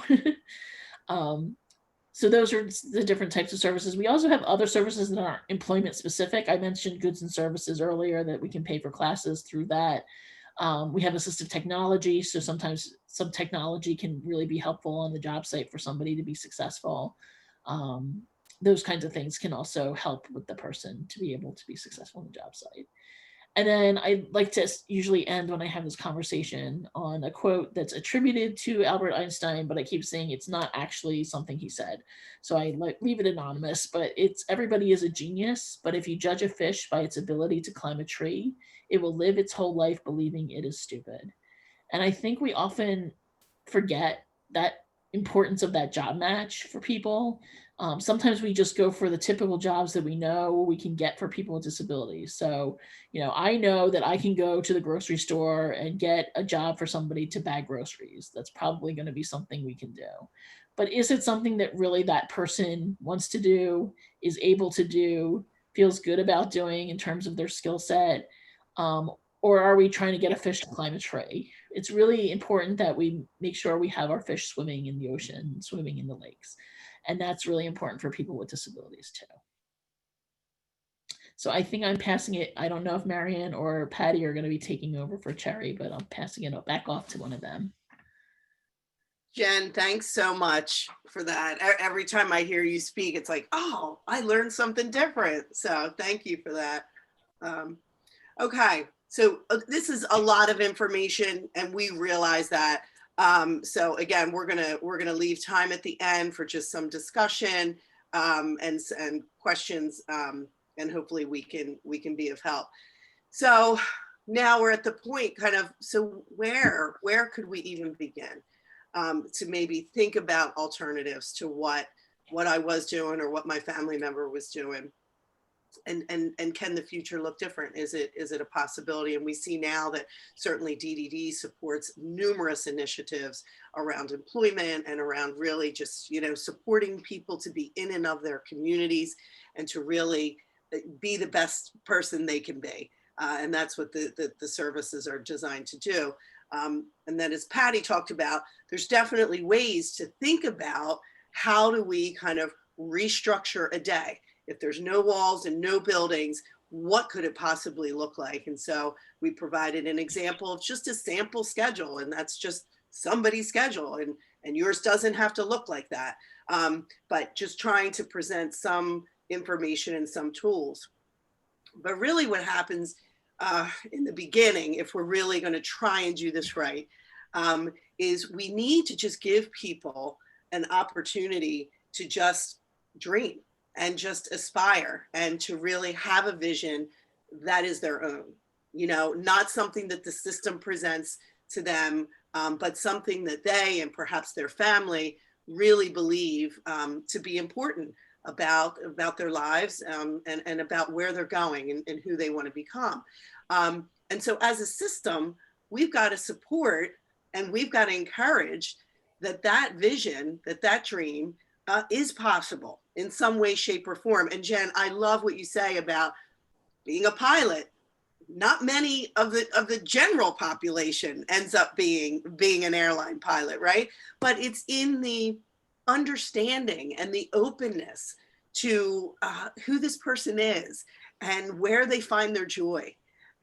So those are the different types of services. We also have other services that aren't employment specific. I mentioned goods and services earlier, that we can pay for classes through that. We have assistive technology. So sometimes some technology can really be helpful on the job site for somebody to be successful. Those kinds of things can also help with the person to be able to be successful on the job site. And then I like to usually end when I have this conversation on a quote that's attributed to Albert Einstein, but I keep saying it's not actually something he said. So I leave it anonymous, but it's everybody is a genius, but if you judge a fish by its ability to climb a tree, it will live its whole life believing it is stupid. And I think we often forget that importance of that job match for people. Sometimes we just go for the typical jobs that we know we can get for people with disabilities. So, I know that I can go to the grocery store and get a job for somebody to bag groceries. That's probably going to be something we can do. But is it something that really that person wants to do, is able to do, feels good about doing in terms of their skill set? Or are we trying to get a fish to climb a tree? It's really important that we make sure we have our fish swimming in the ocean, swimming in the lakes. And that's really important for people with disabilities too. So I think I'm passing it. I don't know if Marianne or Patty are going to be taking over for Cherry, but I'm passing it back off to one of them. Jen, thanks so much for that. Every time I hear you speak, it's like, oh, I learned something different. So thank you for that. Okay, so this is a lot of information, and we realize that. So again, we're gonna leave time at the end for just some discussion and questions, and hopefully we can be of help. So now we're at the point, kind of. So where could we even begin to maybe think about alternatives to what I was doing or what my family member was doing? and can the future look different? Is it a possibility? And we see now that certainly DDD supports numerous initiatives around employment and around really just, supporting people to be in and of their communities and to really be the best person they can be. And that's what the services are designed to do. And then, as Patty talked about, there's definitely ways to think about how do we kind of restructure a day. If there's no walls and no buildings, what could it possibly look like? And so we provided an example of just a sample schedule, and that's just somebody's schedule, and yours doesn't have to look like that. But just trying to present some information and some tools. But really what happens in the beginning, if we're really going to try and do this right, is we need to just give people an opportunity to just dream and just aspire and to really have a vision that is their own, not something that the system presents to them, but something that they and perhaps their family really believe to be important about their lives and about where they're going and who they want to become. And so as a system, we've got to support and we've got to encourage that vision, that dream is possible in some way, shape, or form. And Jen, I love what you say about being a pilot. Not many of the general population ends up being an airline pilot, right? But it's in the understanding and the openness to who this person is and where they find their joy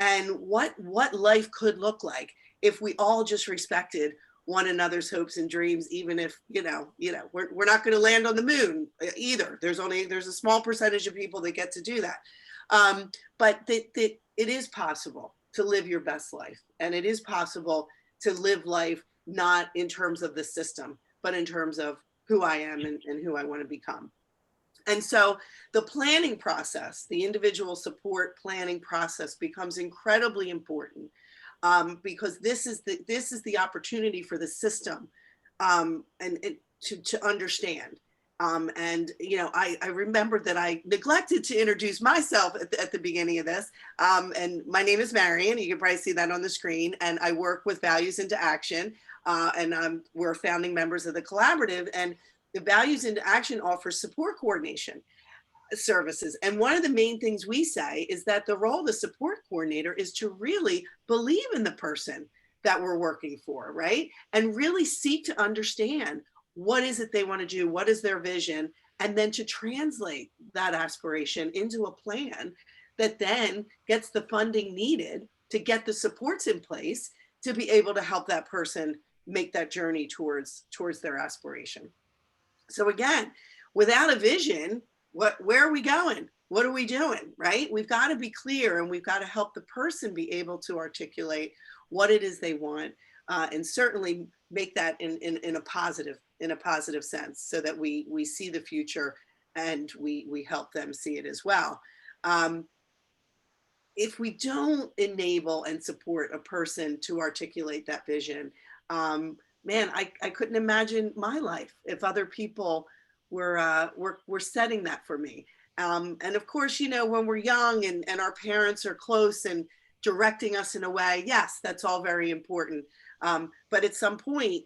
and what life could look like if we all just respected one another's hopes and dreams, even if, we're not going to land on the moon either. There's a small percentage of people that get to do that. But it is possible to live your best life. And it is possible to live life not in terms of the system, but in terms of who I am and who I want to become. And so the planning process, the individual support planning process becomes incredibly important. Because this is the opportunity for the system and to understand. I remembered that I neglected to introduce myself at the beginning of this. And my name is Marion. You can probably see that on the screen. And I work with Values into Action. And we're founding members of the collaborative. And the Values into Action offers support coordination services. And one of the main things we say is that the role of the support coordinator is to really believe in the person that we're working for, right? And really seek to understand what is it they want to do, what is their vision, and then to translate that aspiration into a plan that then gets the funding needed to get the supports in place to be able to help that person make that journey towards their aspiration. So again, without a vision, where are we going? What are we doing, right? We've got to be clear and we've got to help the person be able to articulate what it is they want and certainly make that in a positive sense so that we see the future and we help them see it as well. If we don't enable and support a person to articulate that vision, man, I couldn't imagine my life if other people were setting that for me. And of course, when we're young and our parents are close and directing us in a way, yes, that's all very important. But at some point,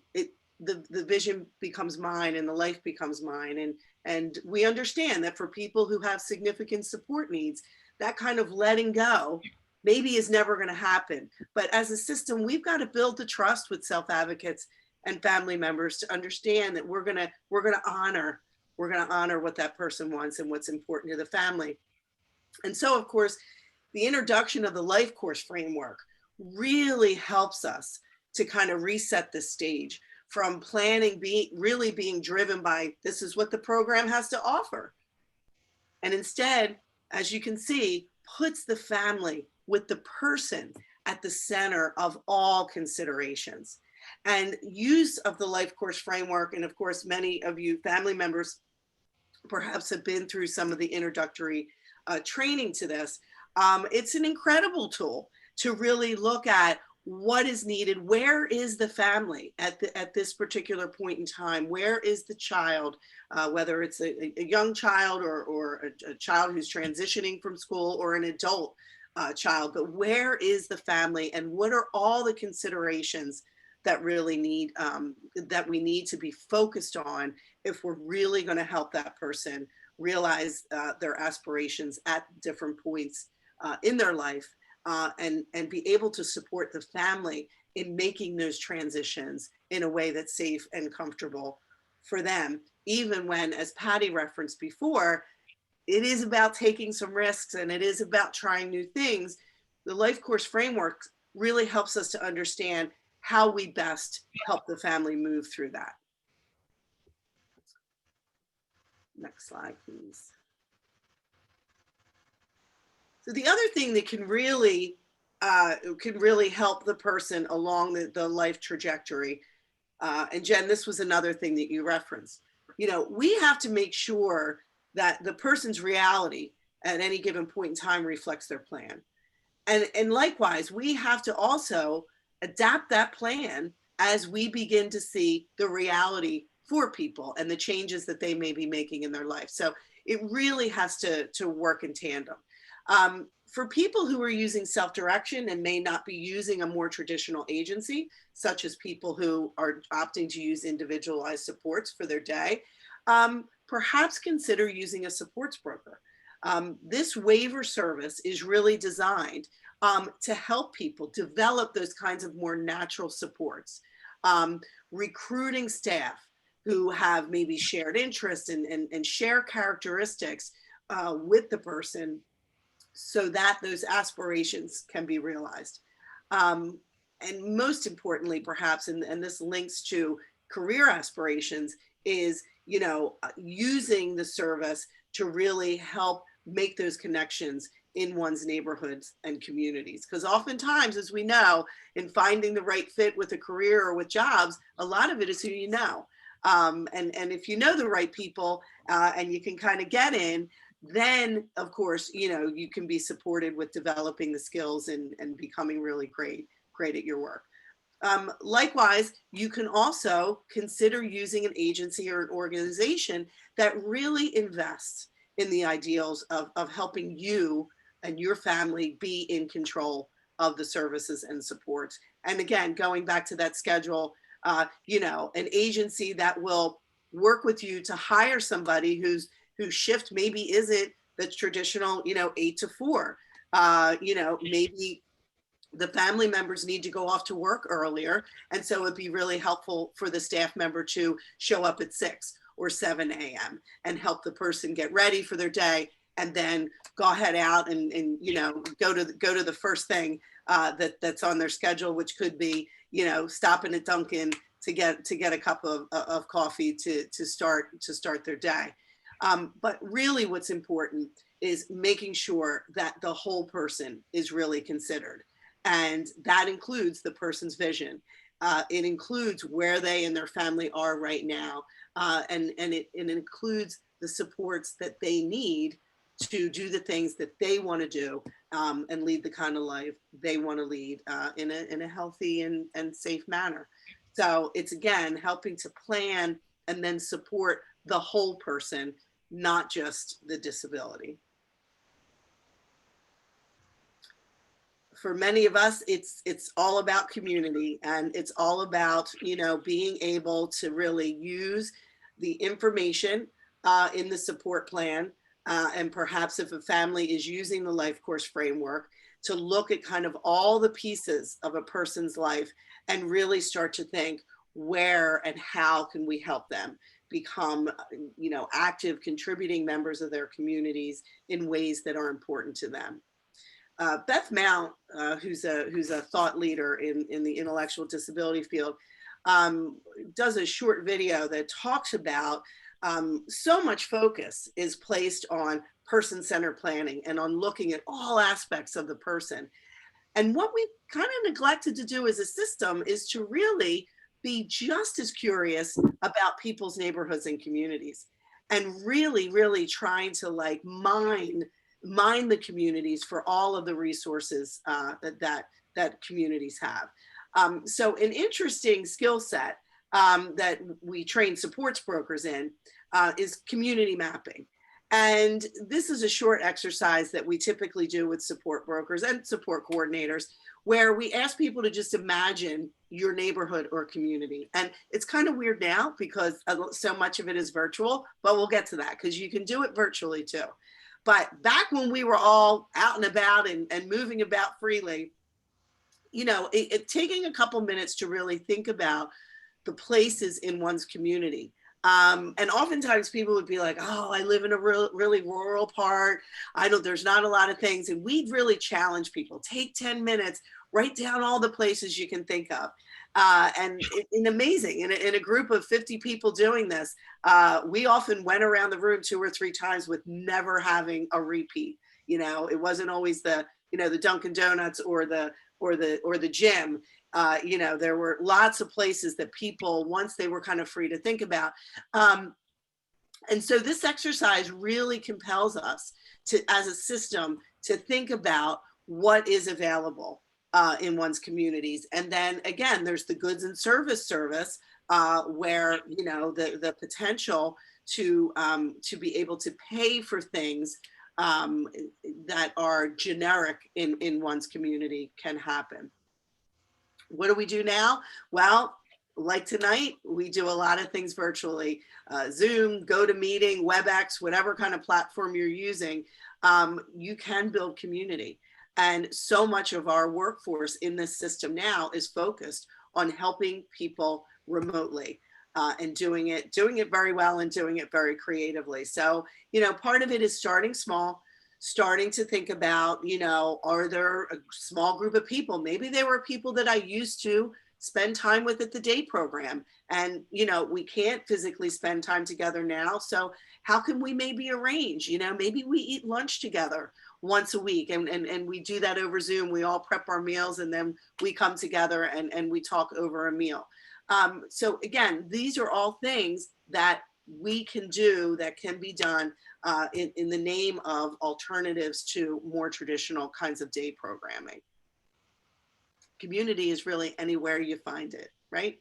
the vision becomes mine and the life becomes mine. And we understand that for people who have significant support needs, that kind of letting go maybe is never going to happen. But as a system, we've got to build the trust with self-advocates and family members to understand that we're going to honor what that person wants and what's important to the family. And so, of course, the introduction of the LifeCourse framework really helps us to kind of reset the stage from planning being driven by this is what the program has to offer. And instead, as you can see, puts the family with the person at the center of all considerations. And use of the LifeCourse framework, and of course, many of you family members perhaps have been through some of the introductory training to this. It's an incredible tool to really look at what is needed? Where is the family at this particular point in time? Where is the child, whether it's a young child or a child who's transitioning from school or an adult child, but where is the family, and what are all the considerations that really that we need to be focused on if we're really going to help that person realize their aspirations at different points in their life, and be able to support the family in making those transitions in a way that's safe and comfortable for them, even when, as Patty referenced before, it is about taking some risks and it is about trying new things. The LifeCourse framework really helps us to understand how we best help the family move through that. Next slide, please. So the other thing that can really help the person along the life trajectory, and Jen, this was another thing that you referenced, we have to make sure that the person's reality at any given point in time reflects their plan. And likewise, we have to also adapt that plan as we begin to see the reality for people and the changes that they may be making in their life. So it really has to work in tandem. For people who are using self-direction and may not be using a more traditional agency, such as people who are opting to use individualized supports for their day, perhaps consider using a supports broker. This waiver service is really designed to help people develop those kinds of more natural supports. Recruiting staff who have maybe shared interests and share characteristics with the person so that those aspirations can be realized. And most importantly, perhaps, and this links to career aspirations, is using the service to really help make those connections in one's neighborhoods and communities. Because oftentimes, as we know, in finding the right fit with a career or with jobs, a lot of it is who you know. And if you know the right people and you can kind of get in, then of course, you can be supported with developing the skills and becoming really great at your work. Likewise, you can also consider using an agency or an organization that really invests in the ideals of helping you and your family be in control of the services and supports. And again, going back to that schedule, an agency that will work with you to hire somebody whose shift maybe isn't the traditional, 8 to 4. Maybe the family members need to go off to work earlier. And so it'd be really helpful for the staff member to show up at 6 or 7 a.m. and help the person get ready for their day, and then go ahead out and go to the first thing that's on their schedule, which could be, stopping at Dunkin' to get a cup of coffee to start their day. But really what's important is making sure that the whole person is really considered. And that includes the person's vision. It includes where they and their family are right now. And it includes the supports that they need to do the things that they want to do and lead the kind of life they want to lead in a healthy and safe manner. So it's, again, helping to plan and then support the whole person, not just the disability. For many of us, it's all about community, and it's all about, being able to really use the information in the support plan, and perhaps if a family is using the LifeCourse framework, to look at kind of all the pieces of a person's life and really start to think, where and how can we help them become, active, contributing members of their communities in ways that are important to them. Beth Mount, who's a thought leader in the intellectual disability field, does a short video that talks about so much focus is placed on person-centered planning and on looking at all aspects of the person. And what we kind of neglected to do as a system is to really be just as curious about people's neighborhoods and communities, and really, really trying to mine mine the communities for all of the resources that communities have. So an interesting skill set that we train supports brokers in is community mapping. And this is a short exercise that we typically do with support brokers and support coordinators, where we ask people to just imagine your neighborhood or community. And it's kind of weird now because so much of it is virtual, but we'll get to that because you can do it virtually too. But back when we were all out and about and moving about freely, you know, taking a couple minutes to really think about the places in one's community. And oftentimes people would be like, oh, I live in a really rural part. There's not a lot of things. And we'd really challenge people, take 10 minutes, write down all the places you can think of. And amazing, in a group of 50 people doing this, we often went around the room 2 or 3 times with never having a repeat. You know, it wasn't always the Dunkin' Donuts or the gym. You know, there were lots of places that people, once they were kind of free to think about. And so this exercise really compels us to, as a system, to think about what is available in one's communities. And then again, there's the goods and service where, you know, the potential to be able to pay for things that are generic in one's community can happen. What do we do now? Well, like tonight, we do a lot of things virtually. Zoom, GoToMeeting, WebEx, whatever kind of platform you're using, you can build community. And so much of our workforce in this system now is focused on helping people remotely and doing it very well and doing it very creatively. So, you know, part of it is starting small, starting to think about, you know, are there a small group of people? Maybe they were people that I used to spend time with at the day program. And, you know, we can't physically spend time together now. So how can we maybe arrange, you know, maybe we eat lunch together once a week and we do that over Zoom. We all prep our meals and then we come together and we talk over a meal. So again, these are all things that we can do, that can be done in the name of alternatives to more traditional kinds of day programming. Community is really anywhere you find it, right?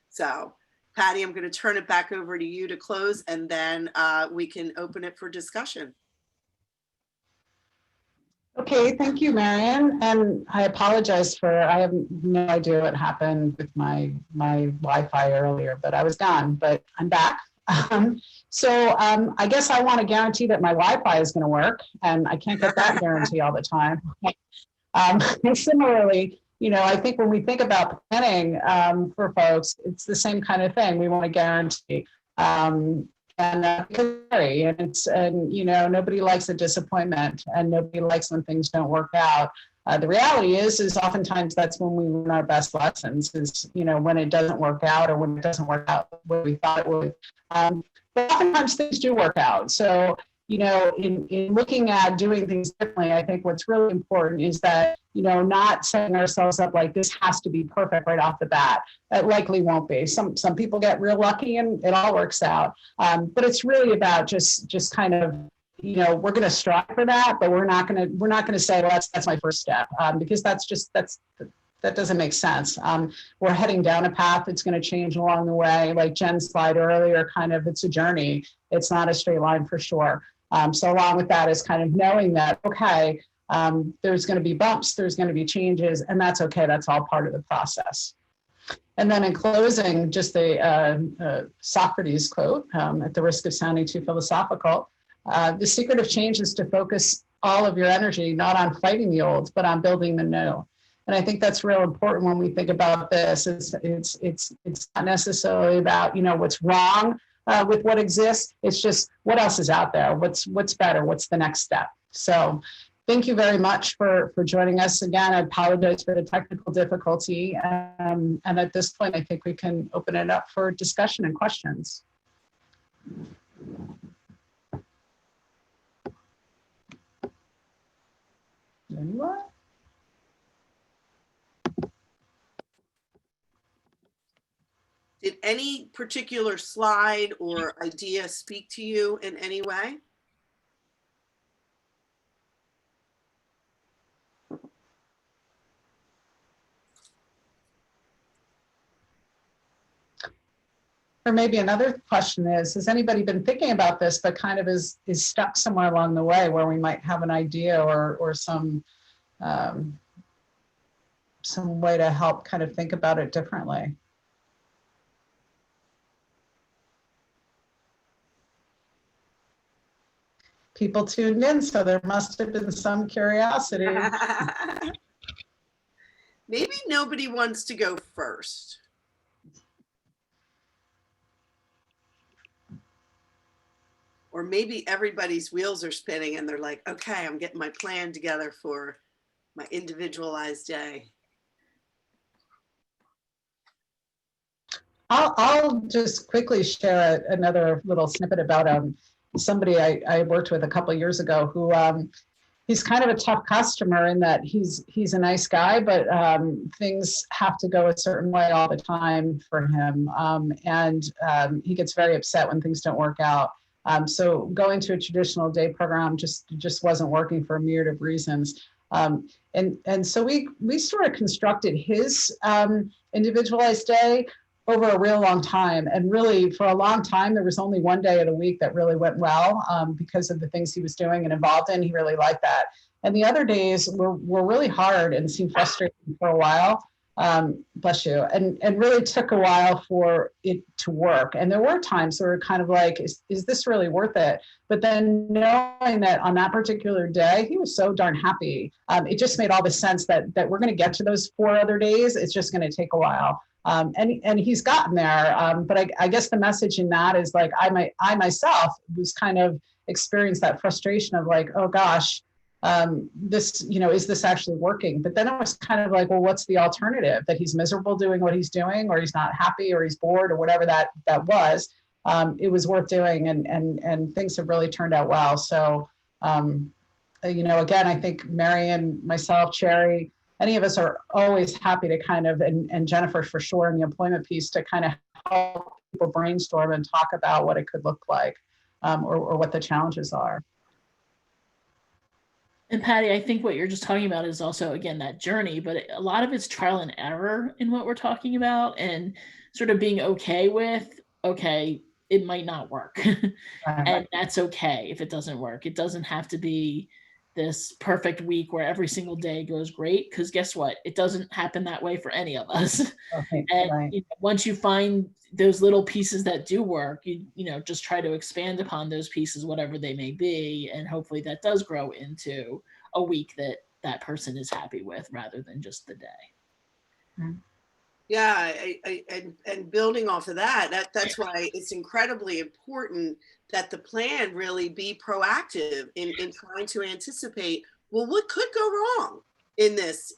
So Patty, I'm going to turn it back over to you to close, and then we can open it for discussion. Okay, thank you, Marian. And I apologize I have no idea what happened with my Wi-Fi earlier, but I was gone, but I'm back. So I guess I want to guarantee that my Wi-Fi is going to work, and I can't get that guarantee all the time. And similarly, you know, I think when we think about planning for folks, it's the same kind of thing. We want to guarantee. And you know, nobody likes a disappointment, and nobody likes when things don't work out. The reality is oftentimes that's when we learn our best lessons, is, you know, when it doesn't work out or when it doesn't work out the way we thought it would. But oftentimes things do work out. So, you know, in looking at doing things differently, I think what's really important is that, you know, not setting ourselves up like this has to be perfect right off the bat. That likely won't be. Some people get real lucky and it all works out. But it's really about just kind of, you know, we're going to strive for that, but we're not going to say, well, that's my first step, because that doesn't make sense. We're heading down a path that's going to change along the way. Like Jen's slide earlier, kind of, it's a journey. It's not a straight line for sure. So along with that is kind of knowing that, okay, there's going to be bumps, there's going to be changes, and that's okay. That's all part of the process. And then in closing, just the Socrates quote, at the risk of sounding too philosophical, the secret of change is to focus all of your energy, not on fighting the old, but on building the new. And I think that's real important when we think about this. It's not necessarily about, you know, what's wrong with what exists. It's just what else is out there. What's better? What's the next step? So thank you very much for joining us again. I apologize for the technical difficulty. And at this point, I think we can open it up for discussion and questions. Anyone? Did any particular slide or idea speak to you in any way? Or maybe another question is, has anybody been thinking about this, but kind of is stuck somewhere along the way where we might have an idea or some way to help kind of think about it differently? People tuned in, so there must have been some curiosity. Maybe nobody wants to go first. Or maybe everybody's wheels are spinning and they're like, okay, I'm getting my plan together for my individualized day. I'll just quickly share another little snippet about somebody I worked with a couple of years ago who he's kind of a tough customer in that he's a nice guy, but things have to go a certain way all the time for him. And he gets very upset when things don't work out. So going to a traditional day program just wasn't working for a myriad of reasons. And so we sort of constructed his individualized day over a real long time. And really for a long time, there was only one day of the week that really went well because of the things he was doing and involved in. He really liked that. And the other days were really hard and seemed frustrating for a while. Bless you. And really took a while for it to work. And there were times where we were kind of like, is this really worth it? But then knowing that on that particular day, he was so darn happy. It just made all the sense that we're going to get to those 4 other days. It's just going to take a while. And he's gotten there. But I guess the message in that is like, I myself was kind of experienced that frustration of like, oh gosh, this, is this actually working? But then it was kind of like, well, what's the alternative? That he's miserable doing what he's doing, or he's not happy, or he's bored, or whatever that was. It was worth doing, and things have really turned out well. So, again, I think Marion, myself, Cherry, any of us are always happy to kind of, and Jennifer for sure in the employment piece, to kind of help people brainstorm and talk about what it could look like, or what the challenges are. And Patty, I think what you're just talking about is also, again, that journey, but a lot of it's trial and error in what we're talking about, and sort of being okay with, okay, it might not work. And that's okay if it doesn't work. It doesn't have to be this perfect week where every single day goes great, because guess what? It doesn't happen that way for any of us. Okay, And right. Once you find those little pieces that do work, you just try to expand upon those pieces, whatever they may be, and hopefully that does grow into a week that person is happy with, rather than just the day. Mm-hmm. Yeah, and building off of that's why it's incredibly important that the plan really be proactive in trying to anticipate, well, what could go wrong in this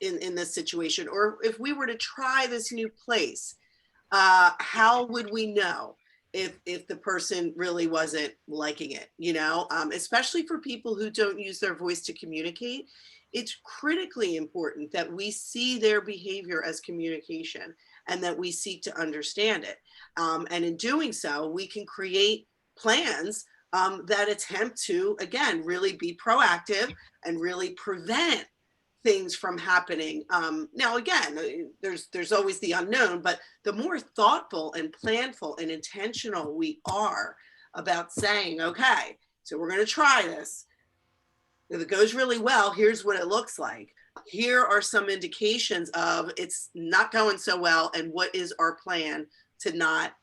situation? Or if we were to try this new place, how would we know if the person really wasn't liking it, especially for people who don't use their voice to communicate. It's critically important that we see their behavior as communication and that we seek to understand it. And in doing so, we can create plans that attempt to, again, really be proactive and really prevent things from happening. Now, again, there's always the unknown, but the more thoughtful and planful and intentional we are about saying, okay, so we're going to try this. If it goes really well, here's what it looks like. Here are some indications of it's not going so well, and what is our plan to not,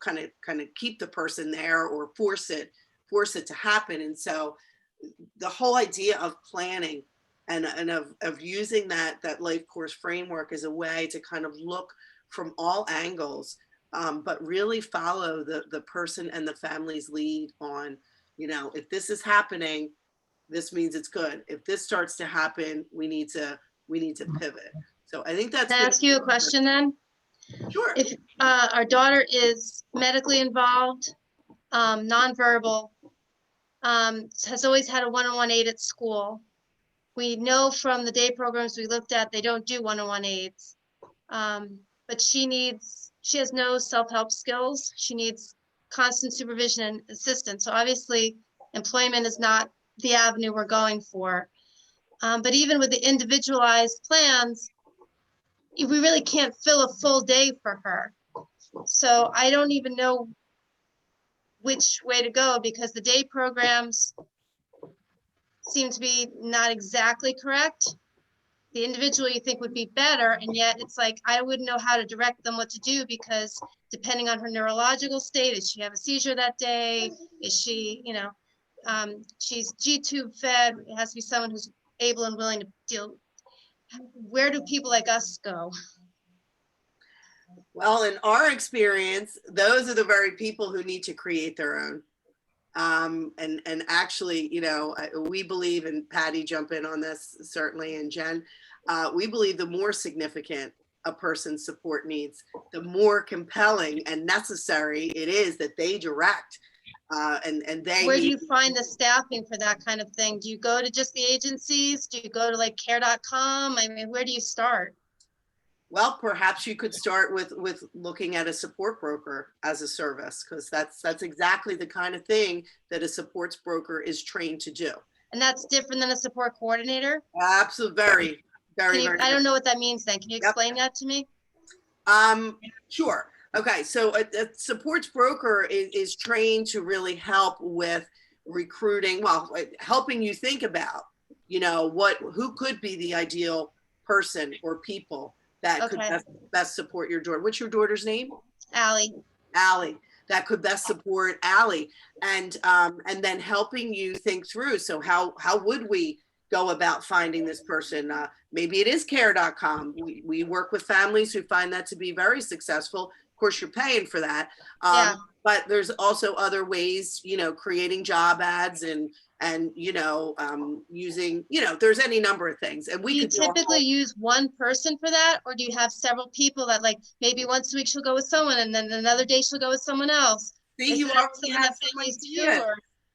kind of keep the person there or force it to happen. And so the whole idea of planning and of using that LifeCourse framework as a way to kind of look from all angles, but really follow the person and the family's lead on, if this is happening, this means it's good. If this starts to happen, we need to pivot. So I think that's. Can I ask you a question then? Sure. If our daughter is medically involved, nonverbal, has always had a one-on-one aide at school. We know from the day programs we looked at, they don't do one-on-one aides. But she has no self-help skills. She needs constant supervision and assistance. So obviously employment is not the avenue we're going for. But even with the individualized plans, we really can't fill a full day for her. So I don't even know which way to go, because the day programs seem to be not exactly correct. The individual you think would be better, and yet it's like, I wouldn't know how to direct them what to do, because depending on her neurological state, does she have a seizure that day? Is she, she's G-tube fed, it has to be someone who's able and willing to deal. Where do people like us go? Well, in our experience, those are the very people who need to create their own. And actually, we believe, and Patty, jump in on this certainly, and Jen, we believe the more significant a person's support needs, the more compelling and necessary it is that they direct. And they Where do you find the staffing for that kind of thing? Do you go to just the agencies? Do you go to like care.com? I mean, where do you start? Well, perhaps you could start with looking at a support broker as a service, because that's exactly the kind of thing that a supports broker is trained to do. And that's different than a support coordinator? Absolutely, very. I don't know what that means then. Can you explain that to me? Sure. Okay, so a supports broker is trained to really help with recruiting, well, helping you think about, who could be the ideal person or people that could best support your daughter. What's your daughter's name? Allie. Allie. That could best support Allie, and then helping you think through. So how would we go about finding this person? Maybe it is care.com. We work with families who find that to be very successful. Of course, you're paying for that. But there's also other ways, creating job ads and using, there's any number of things. And we do you typically use one person for that, or do you have several people that, like, maybe once a week she'll go with someone and then another day she'll go with someone else? See, you already have some ideas.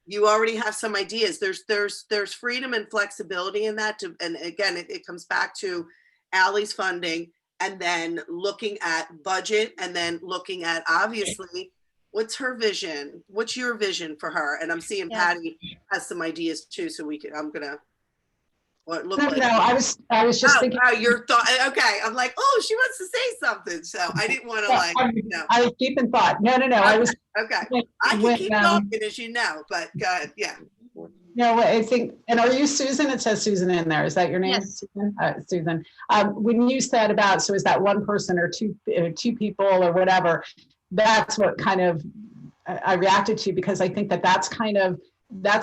You already have some ideas. There's freedom and flexibility in that. And again, it comes back to Allie's funding, and then looking at budget, and then looking at, obviously, what's her vision? What's your vision for her? And I'm seeing Patty has some ideas too. So I'm gonna. I was just thinking. Oh, your thought. Okay, I'm like, oh, she wants to say something. So I didn't want to I was deep in thought. No. Okay. I was. Okay. I can keep talking, as you know, but go ahead. Yeah. No, I think, and are you Susan? It says Susan in there. Is that your name? Yes. Susan? Susan. When you said about, so is that one person or two people or whatever, that's what kind of I reacted to, because I think that's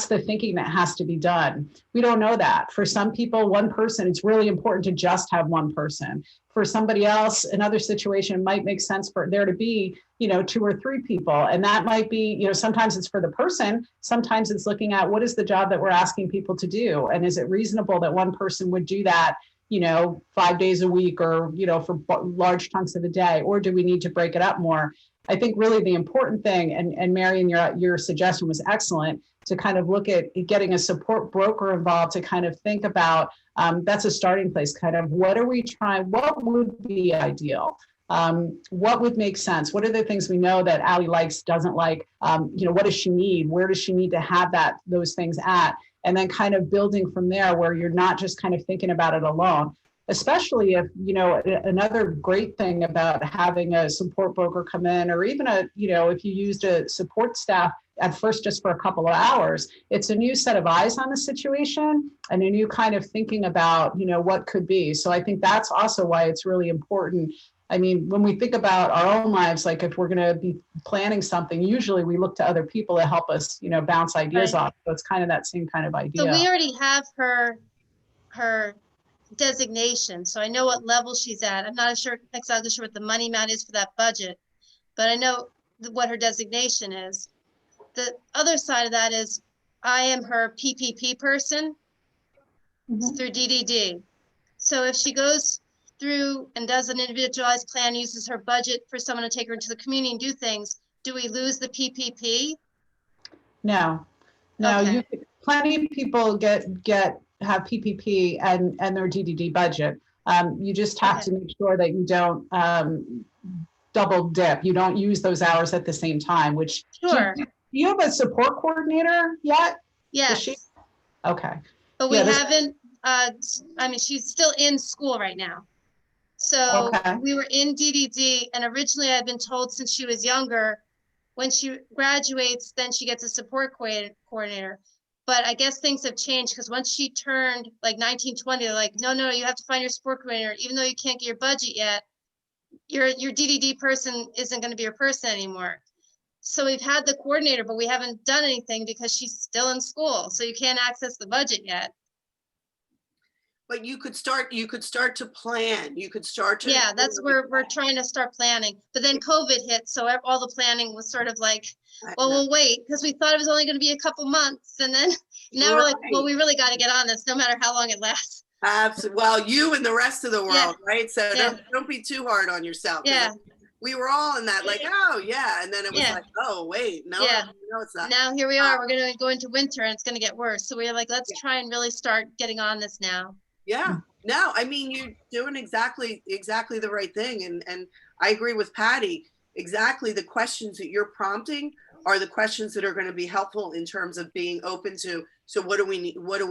the thinking that has to be done. We don't know that. For some people, one person, it's really important to just have one person. For somebody else, another situation, might make sense for there to be, 2 or 3 people. And that might be, sometimes it's for the person, sometimes it's looking at what is the job that we're asking people to do. And is it reasonable that one person would do that, 5 days a week, or, for large chunks of the day, or do we need to break it up more? I think really the important thing, and Marion, your suggestion was excellent, to kind of look at getting a support broker involved to kind of think about, that's a starting place, kind of what are we trying, what would be ideal? What would make sense? What are the things we know that Allie likes, doesn't like? What does she need? Where does she need to have those things at? And then kind of building from there, where you're not just kind of thinking about it alone. Especially if, another great thing about having a support broker come in, or even if you used a support staff at first just for a couple of hours, it's a new set of eyes on the situation and a new kind of thinking about, what could be. So I think that's also why it's really important. I mean, when we think about our own lives, like if we're going to be planning something, usually we look to other people to help us, bounce ideas off. So it's kind of that same kind of idea. So we already have her designation, so I know what level she's at. I'm not exactly sure what the money amount is for that budget, but I know what her designation is. The other side of that is I am her PPP person through DDD. So if she goes through and does an individualized plan, uses her budget for someone to take her into the community and do things, do we lose the PPP? No, okay. Plenty of people have PPP and their DDD budget. You just have to make sure that you don't double dip. You don't use those hours at the same time, which sure. Do you have a support coordinator yet? Yes. Okay. But we haven't, she's still in school right now. So Okay. we were in DDD, and originally I'd been told since she was younger, when she graduates, then she gets a support coordinator. But I guess things have changed because once she turned like 19, 20, they're like, no, you have to find your support coordinator. Even though you can't get your budget yet, your DDD person isn't going to be your person anymore. So we've had the coordinator, but we haven't done anything because she's still in school. So you can't access the budget yet. But you could start to plan. You could start to. Yeah, that's where we're trying to start planning. But then COVID hit, so all the planning was sort of like, well, we'll wait, because we thought it was only going to be a couple months. And then now we're like, well, we really got to get on this no matter how long it lasts. Absolutely. Well, you and the rest of the world, Yeah. right? So Yeah. don't be too hard on yourself. 'Cause Yeah. we were all in that, like, oh yeah, and then it was Yeah. like, oh wait, no, Yeah. no, it's not. Now here we are. We're going to go into winter and it's going to get worse. So we're like, let's try and really start getting on this now. Yeah, no, I mean, you're doing exactly the right thing. And I agree with Patty. Exactly. The questions that you're prompting are the questions that are going to be helpful in terms of being open to, so what do we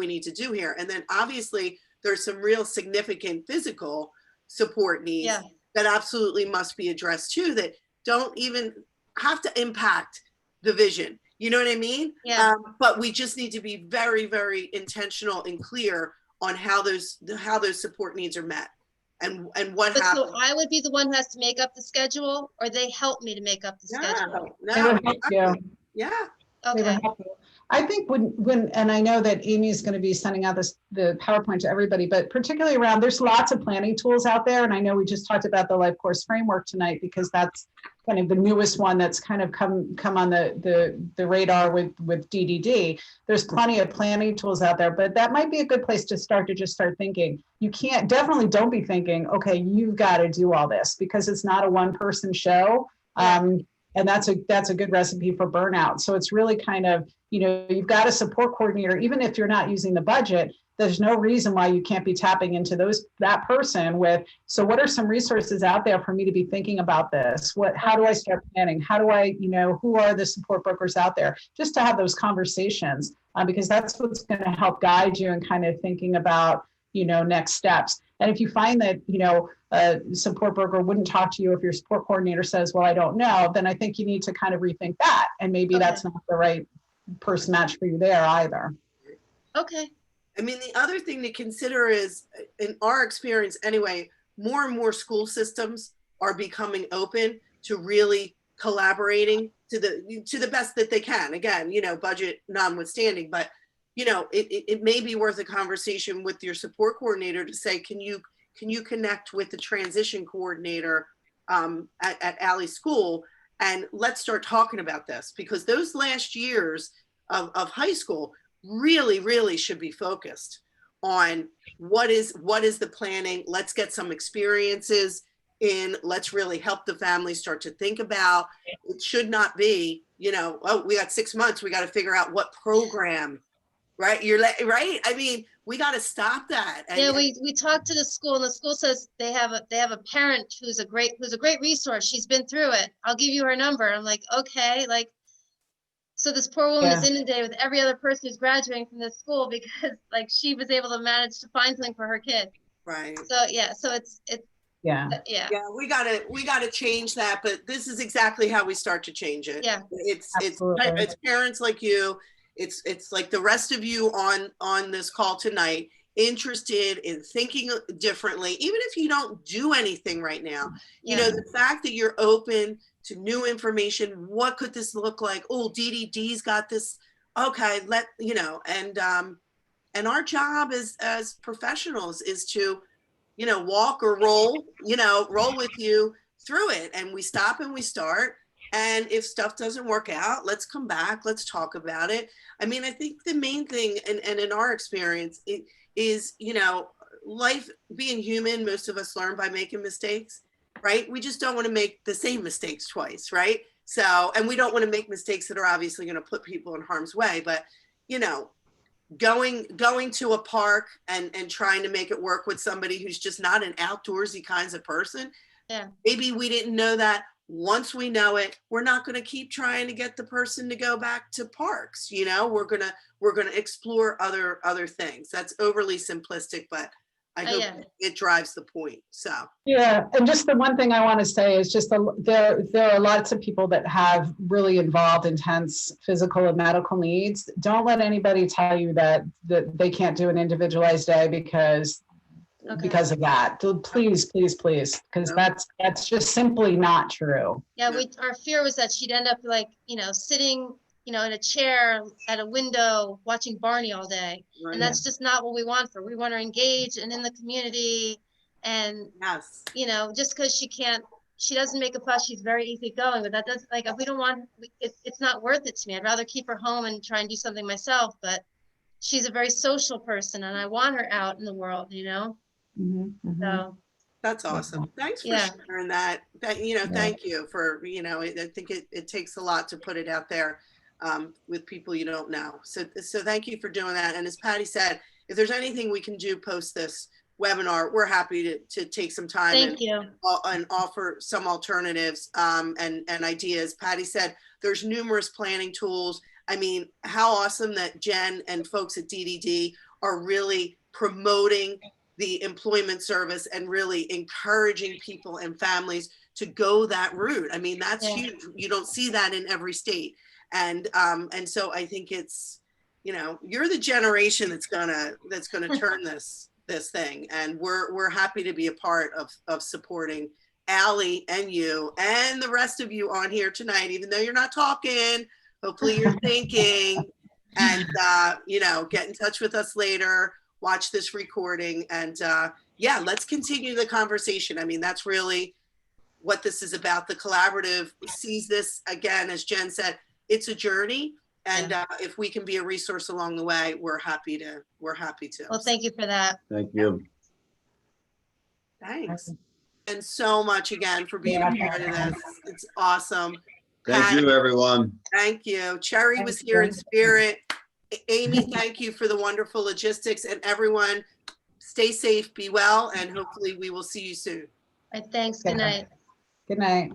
need to do here? And then obviously there's some real significant physical support needs that absolutely must be addressed too, that don't even have to impact the vision. You know what I mean? Yeah. But we just need to be very, very intentional and clear on how those support needs are met and what But happens. so I would be the one who has to make up the schedule, or they help me to make up the schedule? They would help you. Yeah. They would Okay. help you. I think when and I know that Amy is going to be sending out the PowerPoint to everybody, but particularly around, there's lots of planning tools out there. And I know we just talked about the LifeCourse framework tonight, because that's kind of the newest one that's kind of come on the radar with DDD. There's plenty of planning tools out there, but that might be a good place to start thinking. You definitely don't be thinking, okay, you've got to do all this, because it's not a one-person show. And that's a good recipe for burnout. So it's really kind of, you've got a support coordinator, even if you're not using the budget, there's no reason why you can't be tapping into that person with, so what are some resources out there for me to be thinking about this? How do I start planning? How do I, who are the support brokers out there? Just to have those conversations, because that's what's going to help guide you in kind of thinking about, next steps. And if you find that, a support broker wouldn't talk to you if your support coordinator says, well, I don't know, then I think you need to kind of rethink that. And maybe that's not the right person match for you there either. Okay. I mean, the other thing to consider is, in our experience anyway, more and more school systems are becoming open to really collaborating to the best that they can. Again, budget notwithstanding, but it may be worth a conversation with your support coordinator to say, can you connect with the transition coordinator at Alley School, and let's start talking about this, because those last years of high school really, really should be focused on what is the planning. Let's get some experiences in. Let's really help the families start to think about. It should not be, oh, we got 6 months, we got to figure out what program. Right, right. I mean, we got to stop that. And, we talked to the school, and the school says they have a parent who's a great resource. She's been through it. I'll give you her number. I'm like, okay, so this poor woman is inundated with every other person who's graduating from this school, because she was able to manage to find something for her kid. Right. So it's yeah. We gotta change that, but this is exactly how we start to change it. Yeah. It's parents like you. It's like the rest of you on this call tonight, interested in thinking differently, even if you don't do anything right now. The fact that you're open to new information. What could this look like? Oh, DDD's got this. Okay, and our job as professionals is to, walk or roll with you through it. And we stop and we start. And if stuff doesn't work out, let's come back. Let's talk about it. I mean, I think the main thing, and in our experience, it is, life, being human, most of us learn by making mistakes, right? We just don't want to make the same mistakes twice, right? So, and we don't want to make mistakes that are obviously going to put people in harm's way. But, going to a park and trying to make it work with somebody who's just not an outdoorsy kinds of person. Yeah. Maybe we didn't know that. Once we know it, we're not going to keep trying to get the person to go back to parks. We're going to explore other things. That's overly simplistic, but I Oh, hope yeah. it drives the point. So, Yeah, and just the one thing I want to say is just there are lots of people that have really involved intense physical and medical needs. Don't let anybody tell you that they can't do an individualized day because of that. Please, please, please, because No. that's just simply not true. Yeah, our fear was that she'd end up like, sitting, in a chair at a window watching Barney all day. right. And that's just not what we want for her. We want her engaged and in the community. And, Yes. just because she doesn't make a fuss, she's very easygoing, but that doesn't, like, we don't want, it's not worth it to me. I'd rather keep her home and try and do something myself, but she's a very social person and I want her out in the world, So. That's awesome. Thanks for Yeah. sharing that. Thank you for, I think it takes a lot to put it out there with people you don't know. So thank you for doing that. And as Patty said, if there's anything we can do post this webinar, we're happy to take some time Thank you. and offer some alternatives and ideas. Patty said there's numerous planning tools. I mean, how awesome that Jen and folks at DDD are really promoting the employment service and really encouraging people and families to go that route. I mean, that's huge. You don't see that in every state. And so I think it's, you're the generation that's gonna turn this thing. And we're happy to be a part of supporting Allie and you and the rest of you on here tonight, even though you're not talking, hopefully you're thinking, and get in touch with us later. Watch this recording and let's continue the conversation. I mean, that's really what this is about. The collaborative sees this, again, as Jen said, it's a journey. And if we can be a resource along the way, we're happy to. Well, thank you for that. Thank you. Thanks. And so much again for being a part of this. It's awesome. Thank you, everyone. Thank you. Cherry was here in spirit. Amy, thank you for the wonderful logistics, and everyone stay safe, be well, and hopefully we will see you soon. All right, thanks. Good night. Good night.